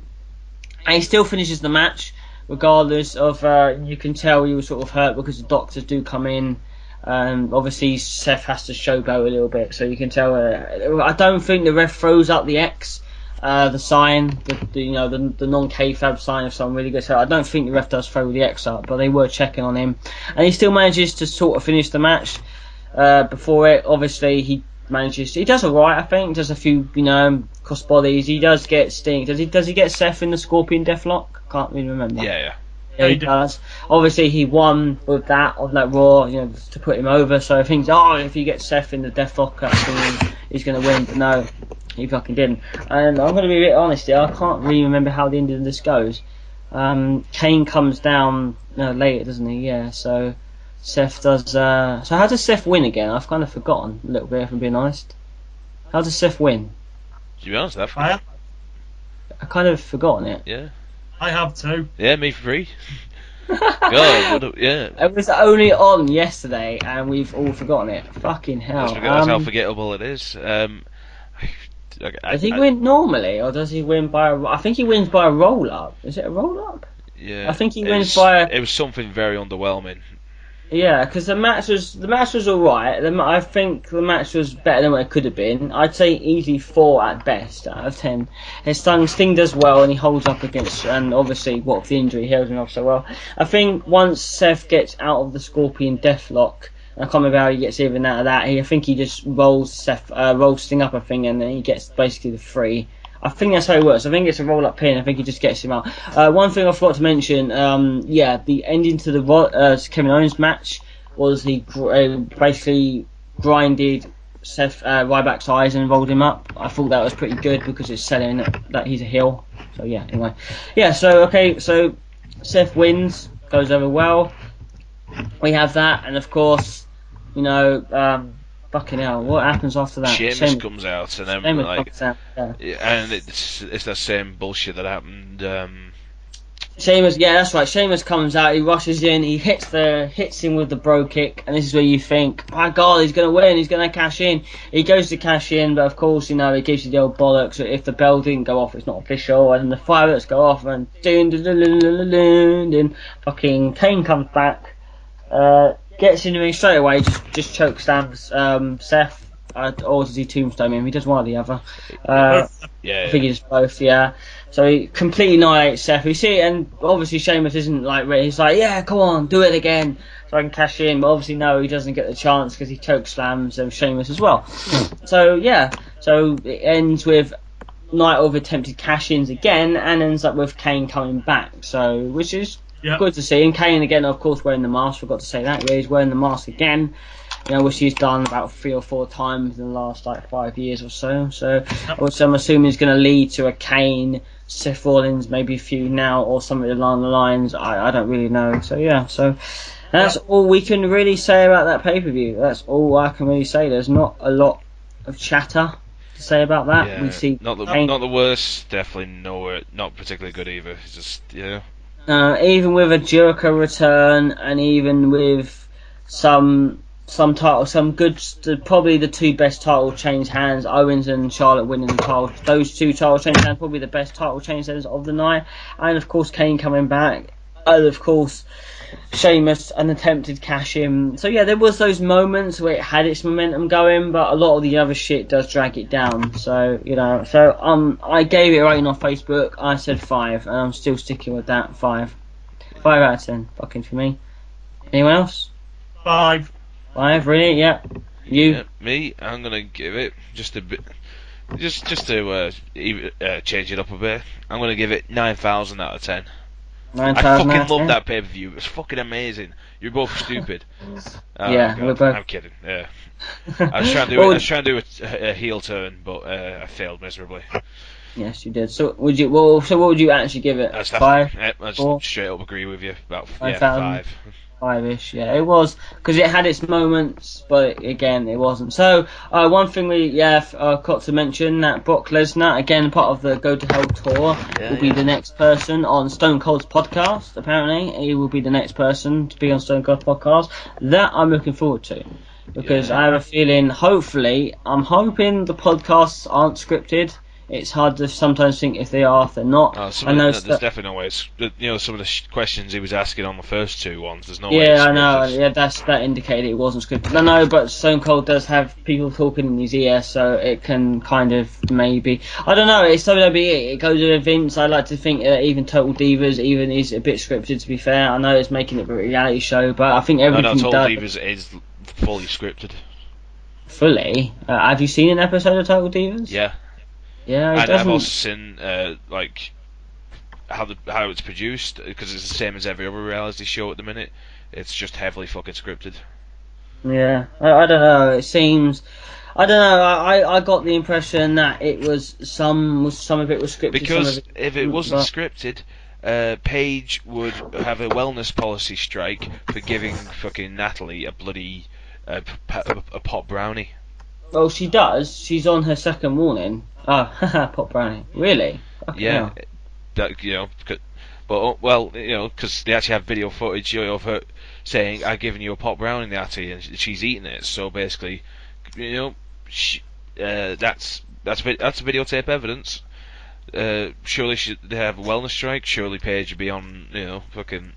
and he still finishes the match regardless of. You can tell he was sort of hurt because the doctors do come in. Obviously Seth has to showboat a little bit, so you can tell. I don't think the ref throws up the X. The sign, the non-kayfabe sign of someone really good. So I don't think the ref does throw the X up, but they were checking on him, and he still manages to sort of finish the match. Before it, obviously he does alright. I think does a few cross bodies. He does get Sting. Does he get Seth in the Scorpion Deathlock? Can't really remember.
Yeah.
Yeah, he does. Obviously, he won with that on that Raw, to put him over. So I think, if you get Seth in the Deathlock, he's going to win. But no, he fucking didn't. And I'm going to be a bit honest here. I can't really remember how the end of this goes. Kane comes down later, doesn't he? Yeah. So Seth does. So how does Seth win again? I've kind of forgotten a little bit, if I'm being honest. How does Seth win?
To be honest,
I kind of forgotten it.
Yeah.
I have too.
Yeah, me free. God, yeah.
It was only on yesterday, and we've all forgotten it. Fucking hell!
That's how forgettable it is.
Does he win normally, or does he win by I think he wins by a roll up. Is it a roll up?
Yeah.
I think he wins by.
It was something very underwhelming.
Yeah, because the match was alright. I think the match was better than what it could have been. I'd say easy 4 at best out of 10. Sting does well, and he holds up against, and obviously what the injury heals him off so well. I think once Seth gets out of the Scorpion Deathlock, I can't remember how he gets even out of that. I think he just rolls Sting up, and then he gets basically the 3. I think that's how it works. I think it's a roll-up pin. I think he just gets him out. One thing I forgot to mention, the ending to the Kevin Owens match was he basically grinded Seth Ryback's eyes and rolled him up. I thought that was pretty good because it's selling that he's a heel. So yeah, anyway. Yeah, so Seth wins, goes over well. We have that, and of course, fucking hell, what happens after that?
Sheamus comes out, and then and it's that same bullshit that happened.
Sheamus, yeah, that's right. Sheamus comes out, he rushes in, he hits him with the bro kick, and this is where you think, my God, he's gonna win, he's gonna cash in. He goes to cash in, but of course, he gives you the old bollocks. If the bell didn't go off, it's not official, and the fireworks go off, and then fucking Kane comes back. Gets in the ring straight away, just choke slams Seth, or does he tombstone him? He does one or the other. I think he does both, yeah. So he completely annihilates Seth. We see it, and obviously Sheamus isn't ready. He's like, yeah, come on, do it again, so I can cash in. But obviously, no, he doesn't get the chance because he choke slams Sheamus as well. So yeah, so it ends with night of attempted cash-ins again, and ends up with Kane coming back. So, which is good to see. And Kane again, of course, wearing the mask. Forgot to say that. Yeah, he's wearing the mask again. Which he's done about 3 or 4 times in the last 5 years or so. So, which I'm assuming is going to lead to a Kane, Seth Rollins, maybe a feud now or something along the lines. I don't really know. So yeah, so that's all we can really say about that pay-per-view. That's all I can really say. There's not a lot of chatter to say about that.
Yeah,
We see
not the worst, definitely nowhere, not particularly good either. It's just
even with a Jericho return, and even with some title, probably the 2 best title change hands, Owens and Charlotte winning the title. Those 2 title change hands, probably the best title change hands of the night. And of course, Kane coming back. And of course, Sheamus, an attempted cash in. So yeah, there was those moments where it had its momentum going, but a lot of the other shit does drag it down. So I gave it a rating on Facebook. I said 5, and I'm still sticking with that 5. 5 out of 10, fucking for me. Anyone else?
5.
5, really? Yeah. You?
Yeah, me, I'm gonna give it just a bit, just to change it up a bit. I'm gonna give it 9,000 out of 10.
9,000
I
out
fucking
of
love
10?
that pay-per-view. It was fucking amazing. You're both stupid.
Yeah,
God,
we're both.
I'm kidding. Yeah. I was trying to do a heel turn, but I failed miserably.
Yes, you did. So would you? Well, so what would you actually give it?
That's
5?
I just
4?
straight up agree with you. About
5,000?
5.
5-ish, yeah, it was, because it had its moments, but again, it wasn't. So, one thing we got to mention, that Brock Lesnar, again part of the Go to Hell tour, will be the next person on Stone Cold's podcast. Apparently, he will be the next person to be on Stone Cold's podcast. That I'm looking forward to, because I have a feeling, I'm hoping the podcasts aren't scripted. It's hard to sometimes think if they are, if they're not.
There's definitely no way. Some of the questions he was asking on the first 2 ones, there's no way.
Yeah, I know. Yeah, that indicated it wasn't scripted. I know, but Stone Cold does have people talking in his ear, so it can kind of maybe. I don't know. It's WWE. It goes to events. I like to think even Total Divas even is a bit scripted. To be fair, I know it's making it a reality show, but I think everything.
Total Divas is fully scripted.
Fully? Have you seen an episode of Total Divas?
Yeah.
Yeah,
and I've also seen how it's produced, because it's the same as every other reality show at the minute. It's just heavily fucking scripted.
Yeah, I don't know. It seems, I don't know. I got the impression that it was some of it was scripted.
Because if it wasn't scripted, Paige would have a wellness policy strike for giving fucking Natalie a bloody a pot brownie.
Well, she does. She's on her second warning. Oh, pot brownie. Really?
Yeah. That, but because they actually have video footage of her saying, "I've given you a pot brownie, Natty," and she's eating it. So basically, that's videotape evidence. Surely they have a wellness strike. Surely Paige would be on, fucking,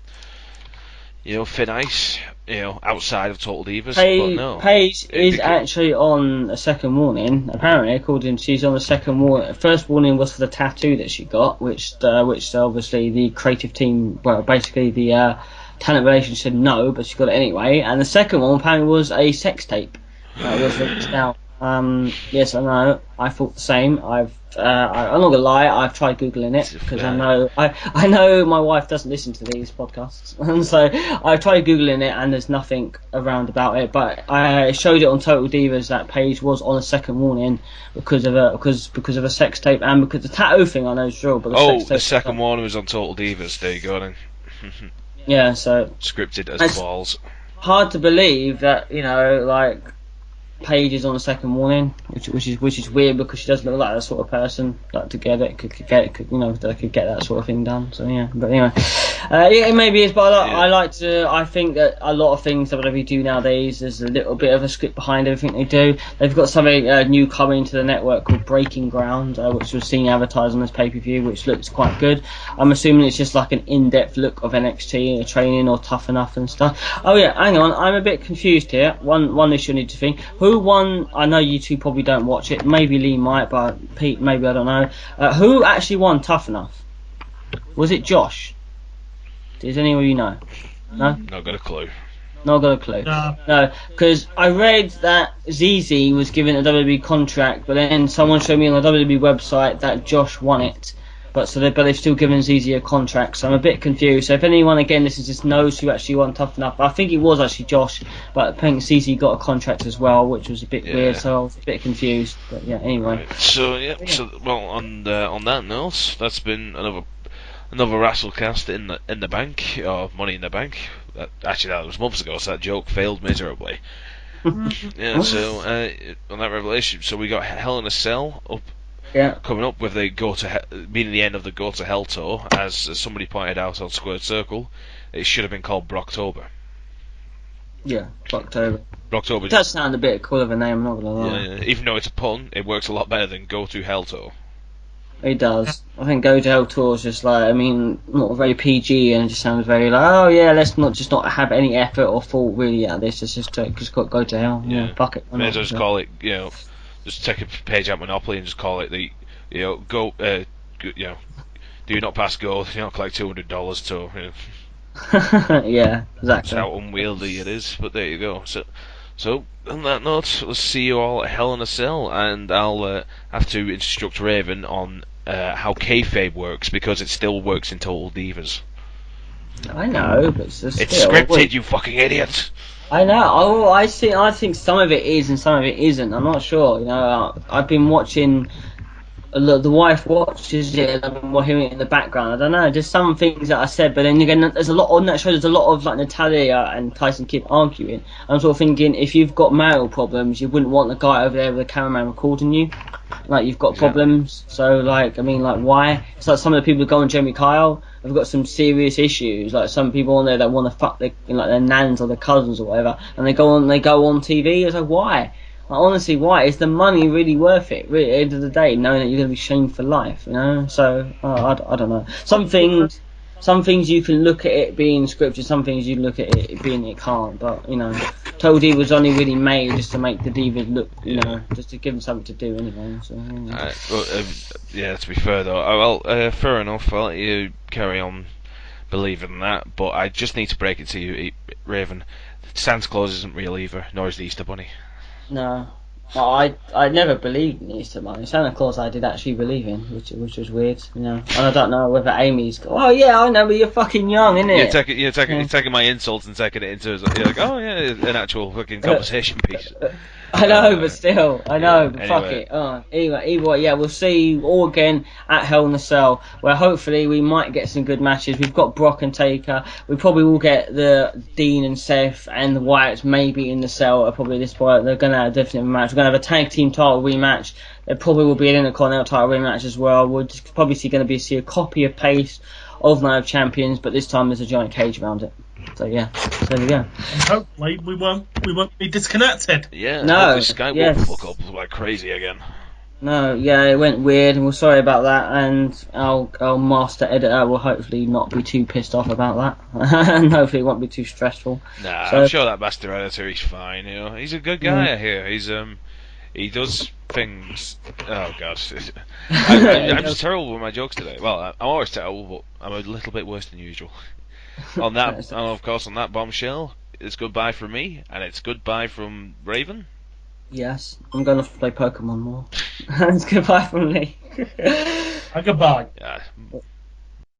thin ice, outside of Total Divas. But no,
Paige is actually on a second warning. Apparently, according to she's on the second warning. First warning was for the tattoo that she got, which obviously the creative team, well, basically the talent relations said no, but she got it anyway. And the second one apparently was a sex tape that was released out. Yes, I know. I thought the same. I'm not gonna lie. I've tried googling it because I know my wife doesn't listen to these podcasts, and so I've tried googling it, and there's nothing around about it. But I showed it on Total Divas that Paige was on a second warning because of a sex tape, and because the tattoo thing I know is real. But
the second one was on Total Divas. There you go then.
Yeah, so
scripted as balls.
Hard to believe that Paige is on the second warning, which is weird because she doesn't look like that sort of person that could get that sort of thing done. So yeah, but anyway, it maybe is. But I think that a lot of things WWE do nowadays, there's a little bit of a script behind everything they do. They've got something new coming to the network called Breaking Ground, which was seen advertised on this pay-per-view, which looks quite good. I'm assuming it's just like an in-depth look of NXT training or Tough Enough and stuff. Oh yeah, hang on, I'm a bit confused here. One issue I need to think. Who won? I know you two probably don't watch it. Maybe Lee might, but Pete, maybe, I don't know. Who actually won Tough Enough? Was it Josh? Does anyone of you know? No?
Not got a clue.
Not got a clue. No, because I read that ZZ was given a WWE contract, but then someone showed me on the WWE website that Josh won it. But they've still given ZZ a contract, so I'm a bit confused. So if anyone again just knows who actually won Tough Enough, I think it was actually Josh, but I think ZZ got a contract as well, which was a bit weird. So I was a bit confused. But yeah, anyway.
Right. So well, on that note, that's been another Wrestlecast in the bank, or Money in the Bank. Actually, that was months ago, so that joke failed miserably. Yeah. So on that revelation, so we got Hell in a Cell up.
Yeah.
Coming up with being the end of the Go to Hell tour, as somebody pointed out on Squared Circle, it should have been called Brocktober.
Yeah, Brocktober.
Brocktober.
It does sound a bit cool of a name, I'm not gonna lie.
Yeah, even though it's a pun, it works a lot better than Go to Hell tour.
It does. I think Go to Hell tour is just like, I mean, not very PG, and it just sounds very like, oh yeah, let's not have any effort or thought really out of this. It's just go to hell. Yeah, fuck it.
May as well just call it, just take a page out Monopoly and just call it the, go, do not pass go, do not collect $200 tour.
Yeah, exactly.
That's how unwieldy it is. But there you go. So on that note, let's see you all at Hell in a Cell, and I'll have to instruct Raven on how kayfabe works, because it still works in Total Divas.
I know, but it's
scripted, you fucking idiot.
I know. I think some of it is and some of it isn't. I'm not sure. I've been watching. The wife watches it, and I've been hearing it in the background. I don't know. There's some things that I said, but then again, there's a lot on that show. There's a lot of like Natalia and Tyson Kidd arguing. I'm sort of thinking, if you've got marital problems, you wouldn't want the guy over there with the cameraman recording you. Like, you've got problems. So like, I mean, like, why? It's like some of the people who go on Jeremy Kyle have got some serious issues. Like some people on there that want to fuck their nans or their cousins or whatever, and they go on TV. It's like, why? Like, honestly, why? Is the money really worth it? Really, at the end of the day, knowing that you're going to be shamed for life, So, I don't know. Some things you can look at it being scripted, some things you look at it being it can't. But, Total Divas was only really made just to make the divas look, just to give them something to do anyway. So,
to be fair though, fair enough, I'll let you carry on believing that, but I just need to break it to you, Raven. Santa Claus isn't real either, nor is the Easter Bunny.
No, I never believed in Easter Bunny. Santa Claus I did actually believe in, which was weird, And I don't know whether Amy's. Oh yeah, I know, but you're fucking young, innit?
You're taking my insults and taking it into you're like, oh yeah, an actual fucking conversation piece.
I know, but still, I know. But fuck
anyway.
it. Either way, yeah, we'll see you all again at Hell in a Cell, where hopefully we might get some good matches. We've got Brock and Taker. We probably will get the Dean and Seth and the Wyatts maybe in the cell. Probably this point they're gonna have a different match. We're gonna have a tag team title rematch. There probably will be an Intercontinental title rematch as well. We're just probably going to see a copy and paste of Night of Champions, but this time there's a giant cage around it. So yeah, so there we go.
And hopefully we won't be disconnected.
Yeah,
no,
Skype won't fuck up like crazy again.
No, yeah, it went weird, and we're sorry about that. And our master editor will hopefully not be too pissed off about that, and hopefully it won't be too stressful.
Nah,
so,
I'm sure that master editor is fine. He's a good guy here. He's he does things. Oh god, I'm just terrible with my jokes today. Well, I'm always terrible, but I'm a little bit worse than usual. On that, and of course, on that bombshell, it's goodbye from me, and it's goodbye from Raven.
Yes, I'm going to play Pokemon more. It's goodbye from me.
Goodbye.
Yeah.